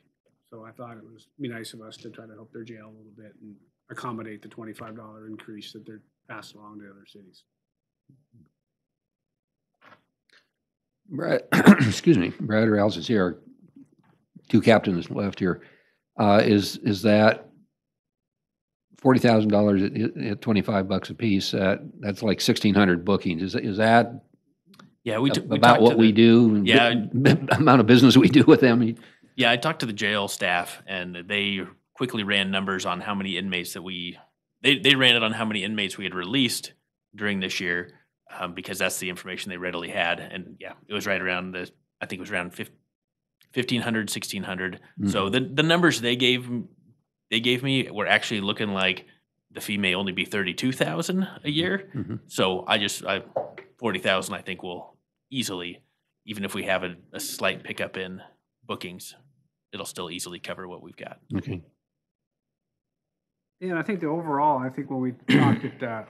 So I thought it was be nice of us to try to help their jail a little bit and accommodate the $25 increase that they're passed along to other cities. Brad, excuse me, Brad Rouse is here. 2 captains left here. Is that $40,000 at $25 a piece? That's like 1,600 bookings. Is that about what we do? Yeah, amount of business we do with them. Yeah, I talked to the jail staff, and they quickly ran numbers on how many inmates that they ran it on how many inmates we had released during this year, because that's the information they readily had. And yeah, it was right around I think it was around 1,500, 1,600. Mm-hmm. So the numbers they gave me were actually looking like the fee may only be $32,000 a year. Mm-hmm. So I 40,000 I think will easily, even if we have a slight pickup in bookings, it'll still easily cover what we've got. Okay. Yeah, I think when we talked at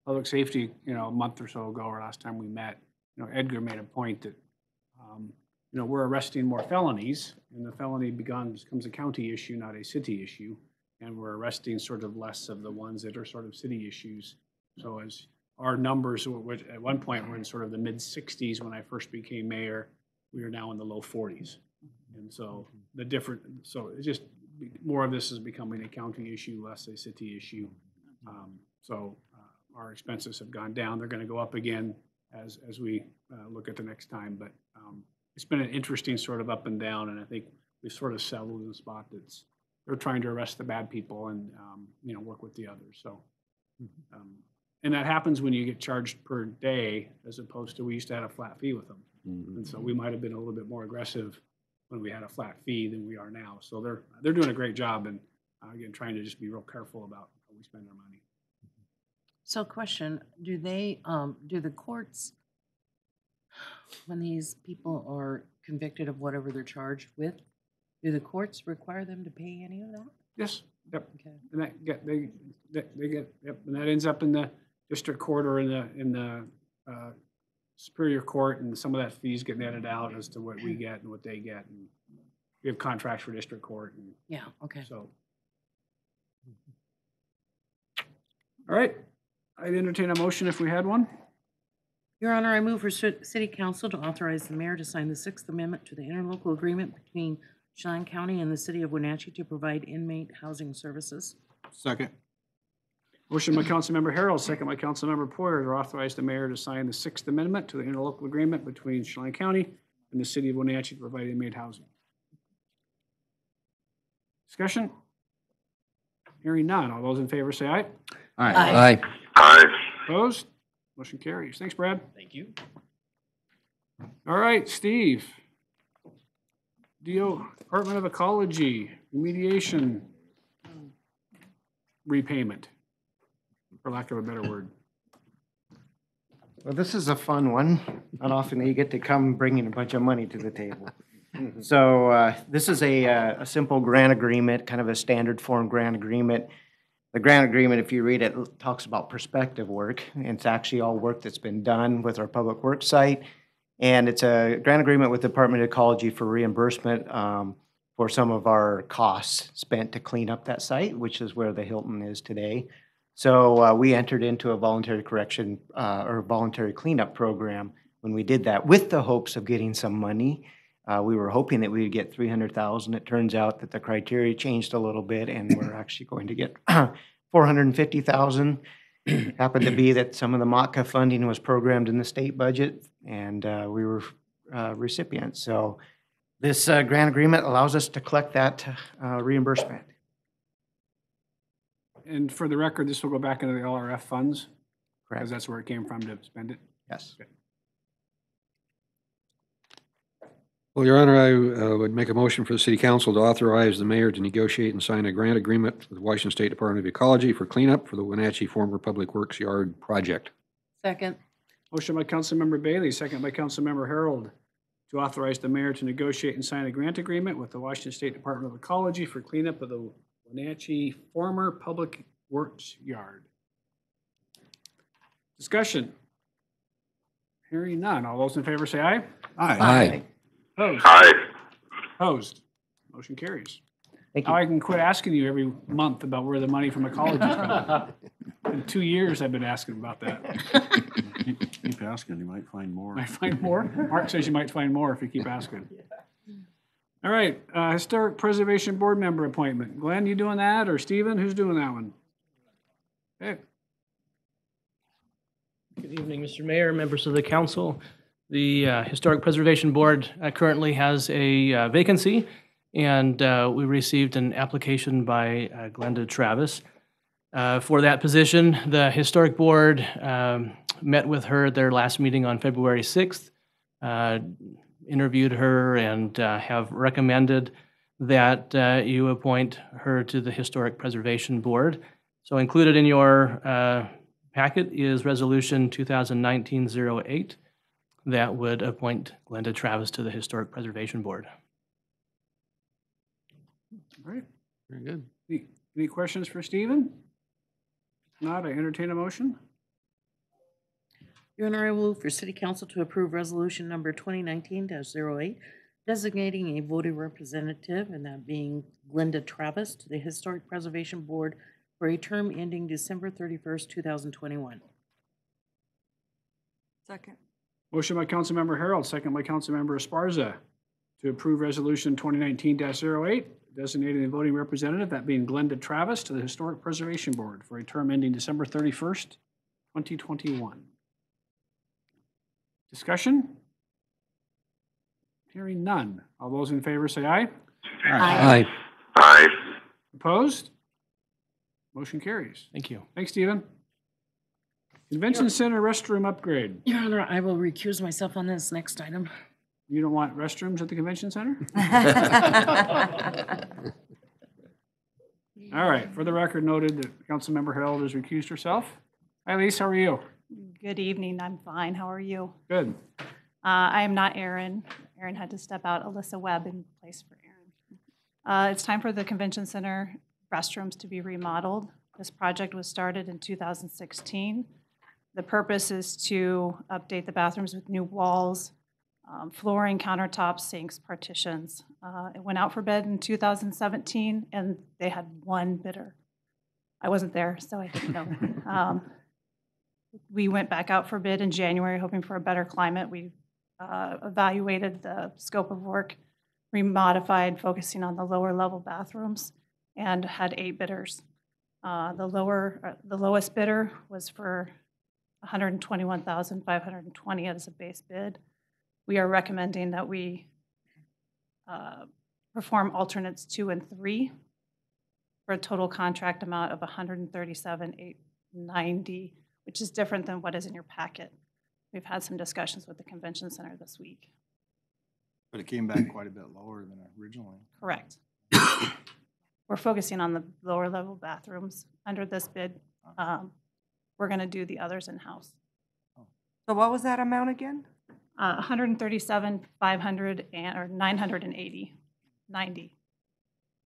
public safety, a month or so ago, or last time we met, Edgar made a point that, we're arresting more felonies, and the felony becomes a county issue, not a city issue, and we're arresting sort of less of the ones that are sort of city issues. So as our numbers, which at one point were in sort of the mid-60s when I first became mayor, we are now in the low 40s. And so it's just more of this is becoming a county issue, less a city issue. Our expenses have gone down. They're going to go up again as we look at the next time. But it's been an interesting sort of up and down, and I think we've sort of settled in a spot they're trying to arrest the bad people and work with the others. So, and that happens when you get charged per day, as opposed to we used to have a flat fee with them. Mm-hmm. And so we might have been a little bit more aggressive when we had a flat fee than we are now. So they're doing a great job, and again, trying to just be real careful about how we spend our money. So question, do the courts, when these people are convicted of whatever they're charged with, do the courts require them to pay any of that? Yes. Yep. Okay. And they get and that ends up in the district court or in the superior court, and some of that fees get netted out as to what we get and what they get, and we have contracts for district court. And yeah. Okay. So, all right, I'd entertain a motion if we had one. Your Honor, I move for City Council to authorize the mayor to sign the 6th Amendment to the interlocal agreement between Chelan County and the City of Wenatchee to provide inmate housing services. Second. Motion by Councilmember Harold, second by Councilmember Poyer, to authorize the mayor to sign the 6th Amendment to the interlocal agreement between Chelan County and the City of Wenatchee to provide inmate housing. Discussion? Hearing none. All those in favor say aye. Aye. Aye. Opposed? Motion carries. Thanks, Brad. Thank you. All right, Steve. Department of Ecology, remediation repayment, for lack of a better word. Well, this is a fun one. Not often that you get to come bringing a bunch of money to the table. So this is a simple grant agreement, kind of a standard form grant agreement. The grant agreement, if you read it, talks about prospective work. And it's actually all work that's been done with our public works site. And it's a grant agreement with the Department of Ecology for reimbursement for some of our costs spent to clean up that site, which is where the Hilton is today. So we entered into a voluntary correction or voluntary cleanup program when we did that with the hopes of getting some money. We were hoping that we would get $300,000. It turns out that the criteria changed a little bit and we're actually going to get $450,000. Happened to be that some of the MACA funding was programmed in the state budget and we were recipients. So this grant agreement allows us to collect that reimbursement. And for the record, this will go back into the LRF funds? Correct. Because that's where it came from to spend it? Yes. Okay. Well, Your Honor, I would make a motion for the City Council to authorize the mayor to negotiate and sign a grant agreement with the Washington State Department of Ecology for cleanup for the Wenatchee former Public Works Yard project. Second. Motion by Councilmember Bailey, second by Councilmember Harold, to authorize the mayor to negotiate and sign a grant agreement with the Washington State Department of Ecology for cleanup of the Wenatchee former Public Works Yard. Discussion. Hearing none. All those in favor say aye. Aye. Opposed? Aye. Opposed? Motion carries. Thank you. Now I can quit asking you every month about where the money from ecology is coming. In 2 years, I've been asking about that. Keep asking, you might find more. Might find more? Mark says you might find more if you keep asking. All right, Historic Preservation Board member appointment. Glenn, you doing that, or Stephen? Who's doing that one? Okay. Good evening, Mr. Mayor, members of the council. The Historic Preservation Board currently has a vacancy, and we received an application by Glenda Travis for that position. The Historic Board met with her at their last meeting on February 6th, interviewed her, and have recommended that you appoint her to the Historic Preservation Board. So included in your packet is Resolution 2019-08 that would appoint Glenda Travis to the Historic Preservation Board. All right. Very good. Any questions for Stephen? If not, I entertain a motion. Your Honor, I move for City Council to approve Resolution number 2019-08, designating a voting representative, and that being Glenda Travis, to the Historic Preservation Board for a term ending December 31st, 2021. Second. Motion by Councilmember Harold, second by Councilmember Esparza, to approve Resolution 2019-08, designating a voting representative, that being Glenda Travis, to the Historic Preservation Board for a term ending December 31st, 2021. Discussion? Hearing none. All those in favor say aye. Aye. Aye. Opposed? Motion carries. Thank you. Thanks, Stephen. Convention Center restroom upgrade. Your Honor, I will recuse myself on this next item. You don't want restrooms at the convention center? All right, for the record noted that Councilmember Harold has recused herself. Hi, Elise, how are you? Good evening. I'm fine. How are you? Good. I am not Erin. Erin had to step out. Alyssa Webb in place for Erin. It's time for the convention center restrooms to be remodeled. This project was started in 2016. The purpose is to update the bathrooms with new walls, flooring, countertops, sinks, partitions. It went out for bid in 2017, and they had one bidder. I wasn't there, so I didn't know. We went back out for bid in January, hoping for a better climate. We evaluated the scope of work, remodified, focusing on the lower level bathrooms, and had 8 bidders. The lowest bidder was for $121,520 as a base bid. We are recommending that we perform alternates 2 and 3 for a total contract amount of $137,800. 90, which is different than what is in your packet. We've had some discussions with the convention center this week. But it came back quite a bit lower than originally. Correct. We're focusing on the lower level bathrooms under this bid. We're going to do the others in-house. So what was that amount again? 137, 500, or 980, 90,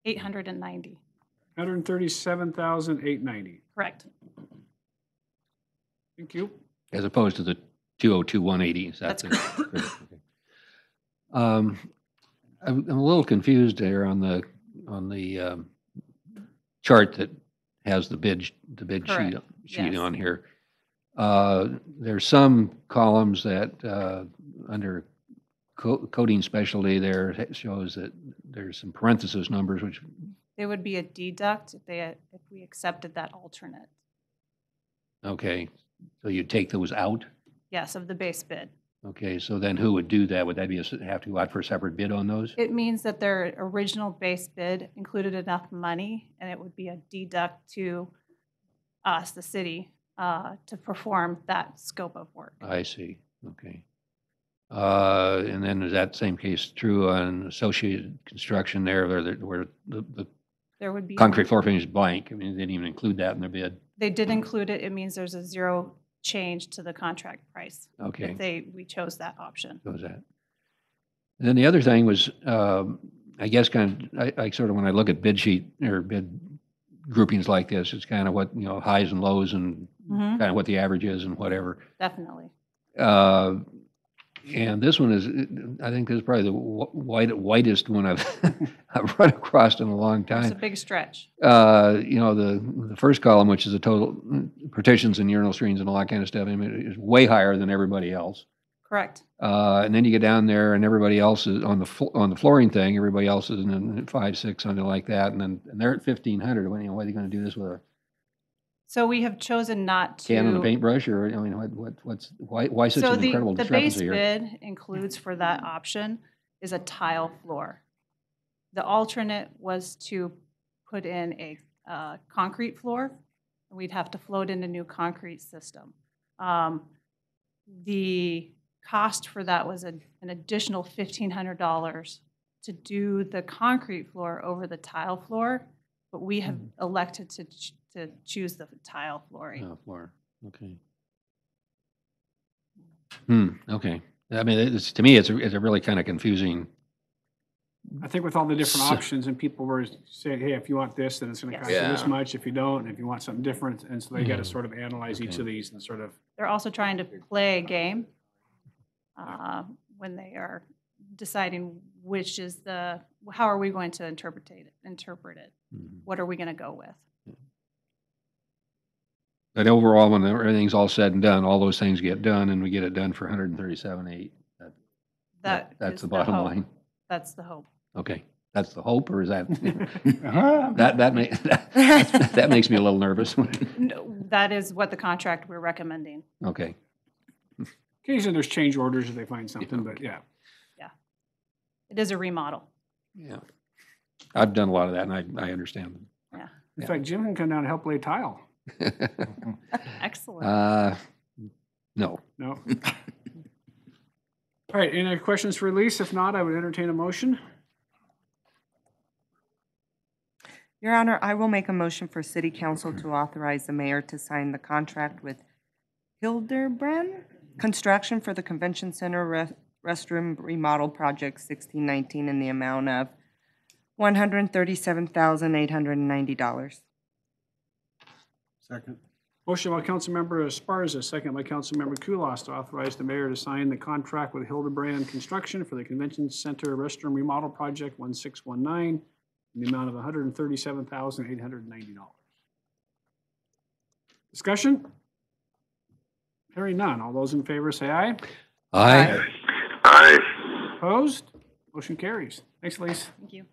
890. 137,890. Correct. Thank you. As opposed to the 202,180. Is that That's the- correct. Okay. I'm a little confused there on the chart that has the bid Correct. sheet Yes. on here. There's some columns that under coding specialty there it shows that there's some parenthesis numbers which They would be a deduct if we accepted that alternate. okay, so you take those out. Yes, of the base bid. Okay, so then who would do that? Would that be have to go out for a separate bid on those? It means that their original base bid included enough money, and it would be a deduct to us, the city, to perform that scope of work. I see. Okay. And then is that same case true on associated construction there, where the There would be concrete floor finish is blank? I mean, they didn't even include that in their bid. They did include it. It means there's a zero change to the contract price. Okay. If we chose that option. What was that? And then the other thing was, I guess I sort of, when I look at bid sheet or bid groupings like this, it's kind of what, highs and lows and Mhm. kind of what the average is and whatever. Definitely. And this one is, I think this is probably the whitest one I've run across in a long It's time. a big stretch. The first column, which is the total partitions and urinal screens and all that kind of stuff, I mean, is way higher than everybody else. Correct. And then you get down there and everybody else is on the flooring thing, everybody else is in 5, 6, something like that. And they're at 1,500. What are they going to do this with a So we have chosen not to. can and a paintbrush, or, I mean, why such an incredible The base discrepancy here? bid includes for that option is a tile floor. The alternate was to put in a concrete floor. We'd have to float in a new concrete system. The cost for that was an additional $1,500 to do the concrete floor over the tile floor, but we have elected to choose the tile flooring. Oh, floor, okay. Okay. I mean, to me, it's a really kind of confusing. I think with all the different So- options and people were saying, hey, if you want this, then it's going to cost you Yes. this much. If you don't, and if you want something different. And so they got to sort of analyze each of these and sort of. They're also trying to play a game when they are deciding which is how are we going to interpret it? What are we going to go with? But overall, when everything's all said and done, all those things get done, and we get it done for 137,800. That's Is the bottom hope. line. That's the hope. Okay, that's the hope, or is that that makes me a little nervous. No, that is what the contract we're recommending. Okay. Occasionally there's change orders if they find something, but yeah. Yeah. It is a remodel. Yeah. I've done a lot of that, and I understand them. Yeah. In fact, Jim can come down and help lay tile. Excellent. No. No. All right, any other questions for Elise? If not, I would entertain a motion. Your Honor, I will make a motion for City Council to authorize the mayor to sign the contract with Hildebrand Construction for the Convention Center Restroom Remodel Project 1619 in the amount of $137,890. Second. Motion by Councilmember Esparza, second by Councilmember Kulas to authorize the mayor to sign the contract with Hildebrand Construction for the Convention Center Restroom Remodel Project 1619 in the amount of $137,890. Discussion? Hearing none. All those in favor say aye. Aye. Aye. Opposed? Motion carries. Thanks, Elise. Thank you.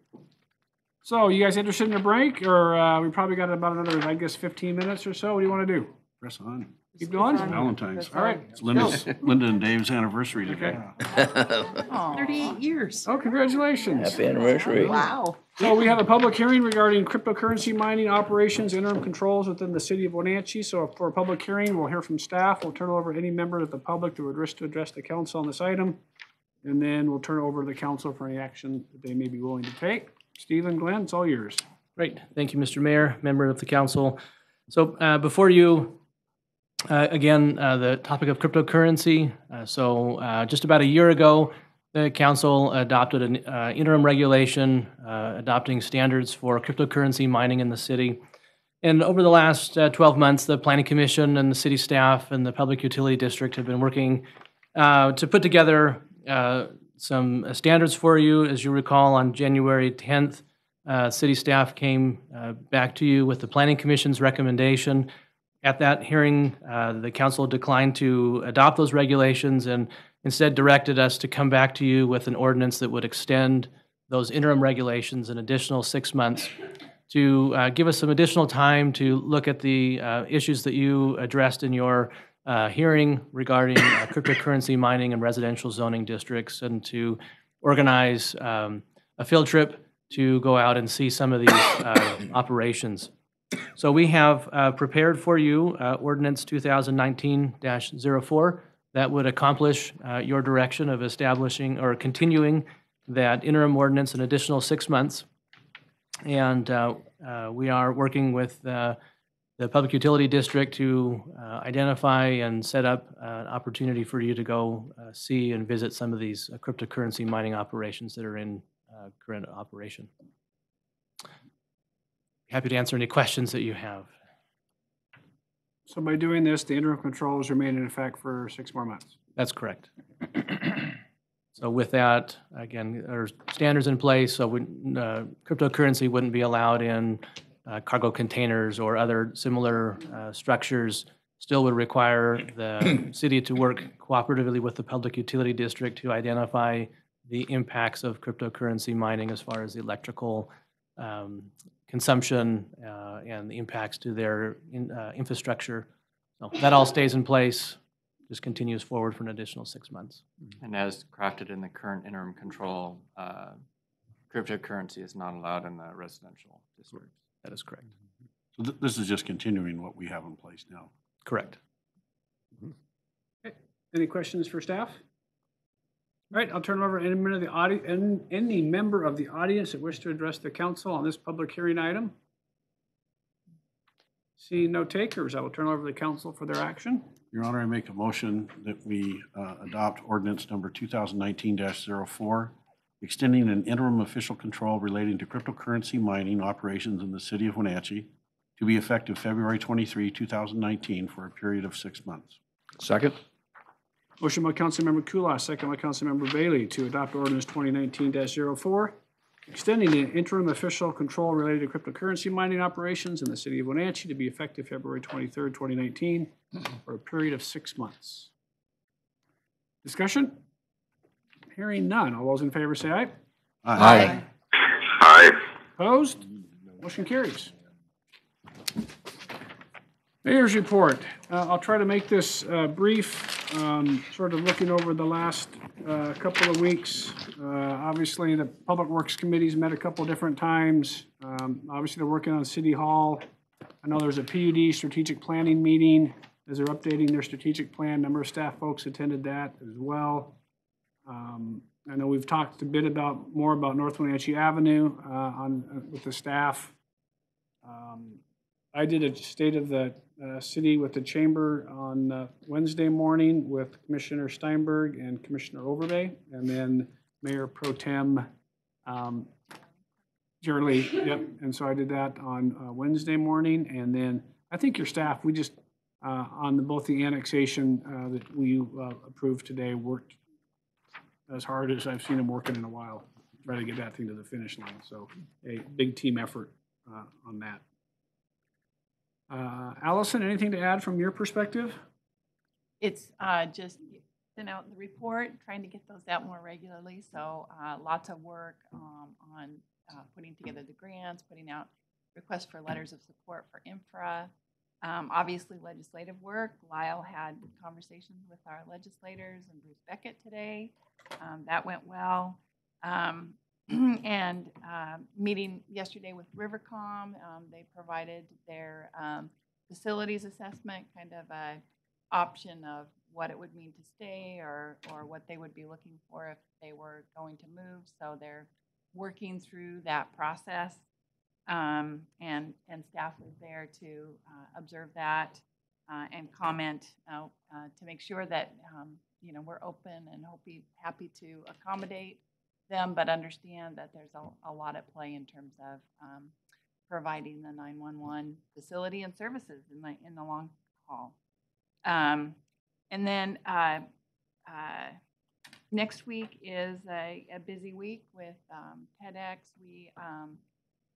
So you guys interested in a break, or we probably got about another, I guess, 15 minutes or so? What do you want to do? Press on. Keep going? Valentine's. All right. It's Linda and Dave's anniversary today. 38 years. Oh, congratulations. Happy anniversary. Wow. So we have a public hearing regarding cryptocurrency mining operations, interim controls within the city of Wenatchee. So for a public hearing, we'll hear from staff. We'll turn it over to any member of the public to address the council on this item. And then we'll turn it over to the council for any action that they may be willing to take. Stephen, Glenn, it's all yours. Great. Thank you, Mr. Mayor, member of the council. So before you, again, the topic of cryptocurrency. Just about a year ago, the council adopted an interim regulation adopting standards for cryptocurrency mining in the city. And over the last 12 months, the Planning Commission and the city staff and the Public Utility District have been working to put together some standards for you. As you recall, on January 10th, city staff came back to you with the Planning Commission's recommendation. At that hearing, the council declined to adopt those regulations and instead directed us to come back to you with an ordinance that would extend those interim regulations an additional 6 months to give us some additional time to look at the issues that you addressed in your hearing regarding cryptocurrency mining in residential zoning districts, and to organize a field trip to go out and see some of these operations. So we have prepared for you Ordinance 2019-04 that would accomplish your direction of establishing or continuing that interim ordinance an additional 6 months. And we are working with the Public Utility District to identify and set up an opportunity for you to go see and visit some of these cryptocurrency mining operations that are in current operation. Happy to answer any questions that you have. So by doing this, the interim controls remain in effect for 6 more months. That's correct. So with that, again, there's standards in place, so cryptocurrency wouldn't be allowed in cargo containers or other similar structures. Still would require the city to work cooperatively with the Public Utility District to identify the impacts of cryptocurrency mining as far as the electrical consumption and the impacts to their infrastructure. So that all stays in place, just continues forward for an additional 6 months. And as crafted in the current interim control, cryptocurrency is not allowed in the residential districts. That is correct. So this is just continuing what we have in place now. Correct. Okay. Any questions for staff? All right, I'll turn it over to any member of the audience that wish to address the council on this public hearing item. Seeing no takers, I will turn it over to the council for their action. Your Honor, I make a motion that we adopt ordinance number 2019-04, extending an interim official control relating to cryptocurrency mining operations in the city of Wenatchee to be effective February 23, 2019 for a period of 6 months. Second. Motion by Councilmember Kulas, second by Councilmember Bailey to adopt ordinance 2019-04, extending the interim official control related to cryptocurrency mining operations in the city of Wenatchee to be effective February 23rd, 2019 for a period of 6 months. Discussion? Hearing none. All those in favor say aye. Aye. Aye. Opposed? Motion carries. Mayor's report. I'll try to make this brief, sort of looking over the last couple of weeks. Obviously, the Public Works Committee's met a couple different times. Obviously, they're working on City Hall. I know there's a PUD strategic planning meeting as they're updating their strategic plan. A number of staff folks attended that as well. I know we've talked a bit more about North Wenatchee Avenue with the staff. I did a state of the city with the chamber on Wednesday morning with Commissioner Steinberg and Commissioner Overbay, and then Mayor Pro Tem Jerley. Yep. And so I did that on Wednesday morning, and then I think your staff, we just on both the annexation that we approved today, worked as hard as I've seen them working in a while, try to get that thing to the finish line. So a big team effort on that. Allison, anything to add from your perspective? It's just sent out the report, trying to get those out more regularly. So lots of work on putting together the grants, putting out requests for letters of support for infra, Obviously, legislative work. Lyle had conversations with our legislators and Bruce Beckett today. That went well. And meeting yesterday with Rivercom, they provided their facilities assessment, kind of a option of what it would mean to stay or what they would be looking for if they were going to move. So they're working through that process. And staff was there to observe that and comment to make sure that we're open and happy to accommodate them, but understand that there's a lot at play in terms of providing the 911 facility and services in the long haul. And then next week is a busy week with TEDx. We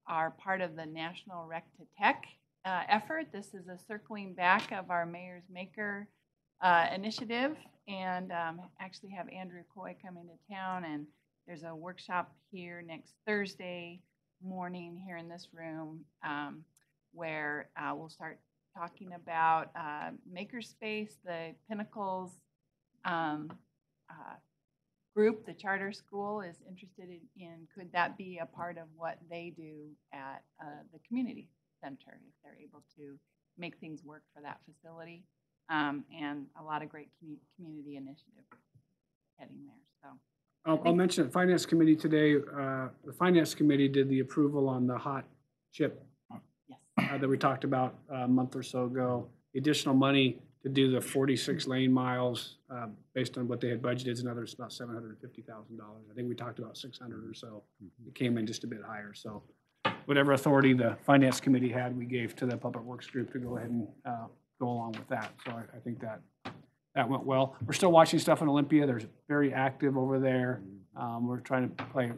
are part of the National Rec to Tech effort. This is a circling back of our Mayor's Maker initiative, and actually have Andrew Coy coming to town, and there's a workshop here next Thursday morning here in this room where we'll start talking about Makerspace, the Pinnacles group, the charter school is interested in could that be a part of what they do at the community center if they're able to make things work for that facility, and a lot of great community initiative heading there. So I'll mention the Finance Committee today. The Finance Committee did the approval on the hot chip that we talked about a month or so ago. The additional money to do the 46 lane miles based on what they had budgeted is another about $750,000. I think we talked about 600 or so. It came in just a bit higher. So whatever authority the Finance Committee had, we gave to the Public Works Group to go ahead and go along with that. So I think that went well. We're still watching stuff in Olympia. They're very active over there. We're trying to pay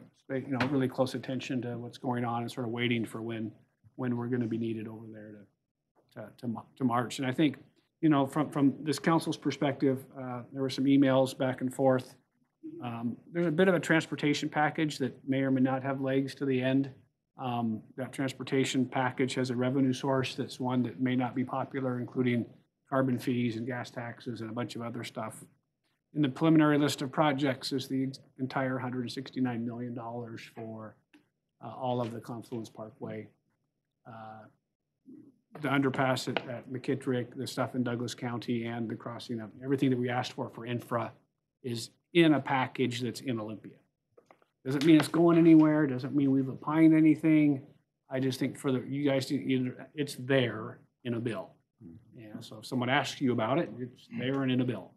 really close attention to what's going on and sort of waiting for when we're going to be needed over there to march. And I think, from this council's perspective, there were some emails back and forth. There's a bit of a transportation package that may or may not have legs to the end. That transportation package has a revenue source that's one that may not be popular, including carbon fees and gas taxes and a bunch of other stuff. In the preliminary list of projects is the entire $169 million for all of the Confluence Parkway, the underpass at McKittrick, the stuff in Douglas County, and the crossing of everything that we asked for infra is in a package that's in Olympia. Doesn't mean it's going anywhere. Doesn't mean we've opined anything. I just think for you guys to it's there in a bill. So if someone asks you about it, it's there and in a bill.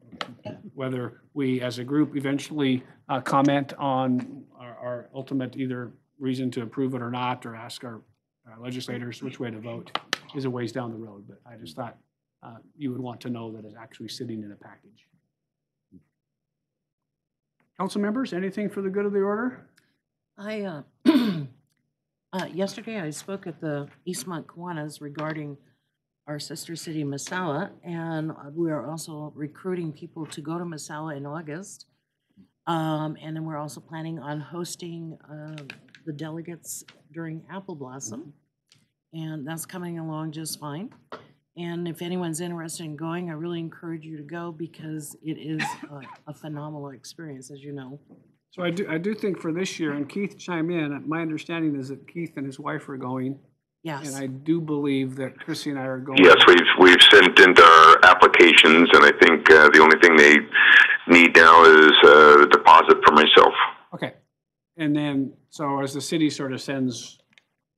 Whether we as a group eventually comment on our ultimate either reason to approve it or not, or ask our legislators which way to vote is a ways down the road. But I just thought you would want to know that it's actually sitting in a package. Council members, anything for the good of the order? Yesterday I spoke at the Eastmont Kiwanis regarding our sister city, Massawa, and we are also recruiting people to go to Massawa in August. And then we're also planning on hosting the delegates during Apple Blossom, and that's coming along just fine. And if anyone's interested in going, I really encourage you to go because it is a phenomenal experience, as you know. So I do think for this year, and Keith chime in, my understanding is that Keith and his wife are going. Yes. And I do believe that Chrissy and I are going. Yes, we've sent in our applications, and I think the only thing they need now is a deposit for myself. Okay. And then, so as the city sort of sends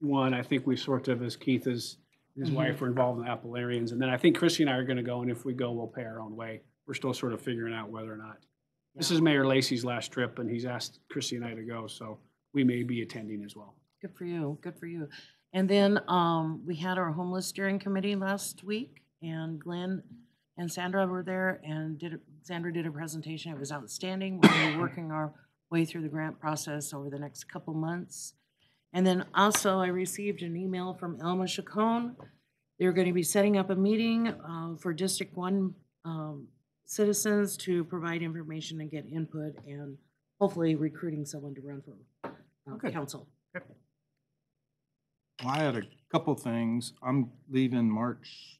one, I think we sort of, as Keith is his wife are involved in the Appalarians. And then I think Chrissy and I are going to go, and if we go, we'll pay our own way. We're still sort of figuring out whether or not. Yeah. This is Mayor Lacey's last trip, and he's asked Chrissy and I to go, so we may be attending as well. Good for you. Good for you. And then we had our homeless steering committee last week, and Glenn and Sandra were there, and Sandra did a presentation. It was outstanding. We're working our way through the grant process over the next couple months. And then also I received an email from Elma Chacon. They're going to be setting up a meeting for District 1 citizens to provide information and get input, and hopefully recruiting someone to run for council. Well, I had a couple things. I'm leaving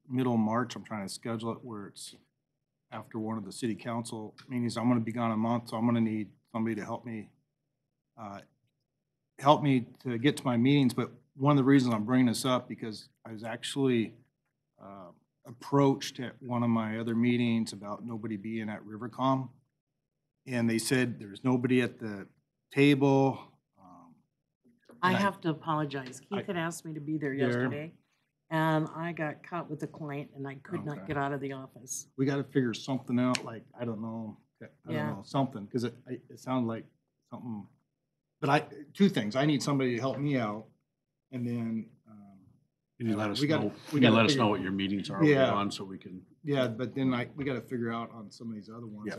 middle March. I'm trying to schedule it where it's after one of the city council meetings. I'm gonna be gone a month, so I'm gonna need somebody to help me to get to my meetings. But one of the reasons I'm bringing this up, because I was actually approached at one of my other meetings about nobody being at Rivercom. And they said there's nobody at the table. I and have to apologize. Keith had asked me to be there yesterday, and I got caught with a client, and I could not get out of the office. We got to figure something out, like, I don't know, something, because it sounded like something. But two things. I need somebody to help me out, and then Can you let us we got know? we Can you got let us know what your meetings are on so we can? Yeah, but then we got to figure out on some of these other ones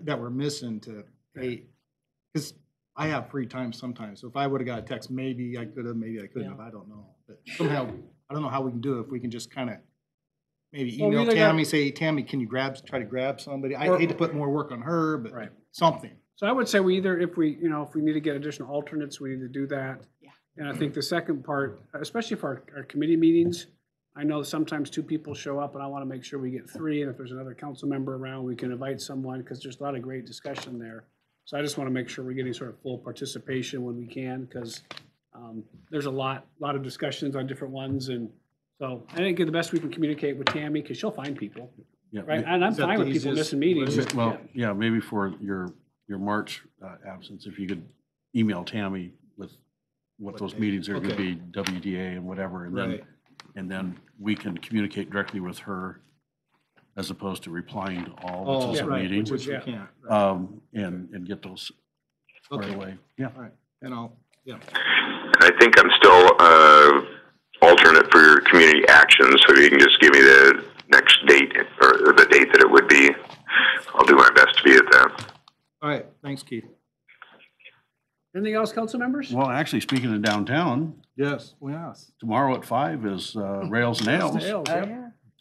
that we're missing to pay, because I have free time sometimes. So if I would have got a text, maybe I could have, maybe I couldn't have. I don't know. But somehow, I don't know how we can do it. If we can just kind of maybe email Tammy, say, Tammy, can you try to grab somebody? I hate to put more work on her, but something. So I would say if we need to get additional alternates, we need to do that. Yeah. And I think the second part, especially for our committee meetings, I know sometimes 2 people show up, and I want to make sure we get 3. And if there's another council member around, we can invite someone, because there's a lot of great discussion there. So I just want to make sure we're getting sort of full participation when we can, because there's a lot of discussions on different ones. And so I think the best we can communicate with Tammy, because she'll find people. Yeah, right. And I'm fine with people missing meetings. Well, yeah, maybe for your March absence, if you could email Tammy with what those meetings are going to be, WDA and whatever, and then we can communicate directly with her, as opposed to replying to all the meetings. Which we can't. And get those squared away. Yeah. All right. And I think I'm still alternate for your community action, so if you can just give me the next date, or the date that it would be, I'll do my best to be at that. All right. Thanks, Keith. Anything else, council members? Well, actually, speaking of downtown. Yes. Tomorrow at 5 is Rails and Ales.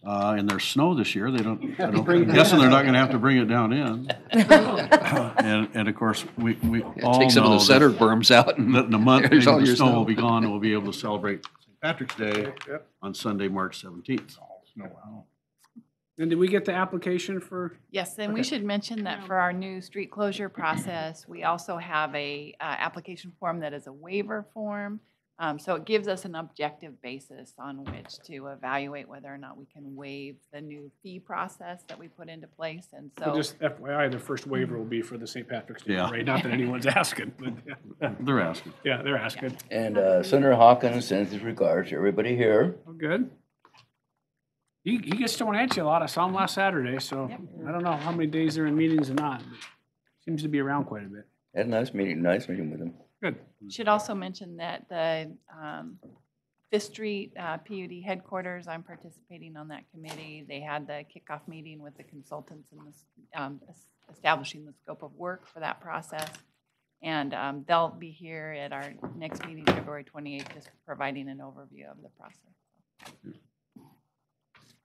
And there's snow this year. I'm guessing they're not going to have to bring it down in. And of course, we all take some of the center berms out. And in a month, maybe the snow will be gone, and we'll be able to celebrate St. Patrick's Day on Sunday, March 17th. Wow. And did we get the application for? Yes, and we should mention that for our new street closure process, we also have a application form that is a waiver form. So it gives us an objective basis on which to evaluate whether or not we can waive the new fee process that we put into place. And so just FYI, the first waiver will be for the St. Patrick's Day parade. Not that anyone's asking, but they're asking. Yeah, they're asking. And Senator Hawkins sends his regards to everybody here. Oh, good. He gets to Wenatchee a lot. I saw him last Saturday, so I don't know how many days they're in meetings and not. But seems to be around quite a bit. Had a nice meeting with him. Good. Should also mention that the Fifth Street PUD headquarters, I'm participating on that committee. They had the kickoff meeting with the consultants and establishing the scope of work for that process. And they'll be here at our next meeting, February 28th, just providing an overview of the process.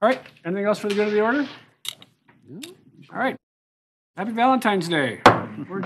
All right. Anything else for the good of the order? All right. Happy Valentine's Day. We're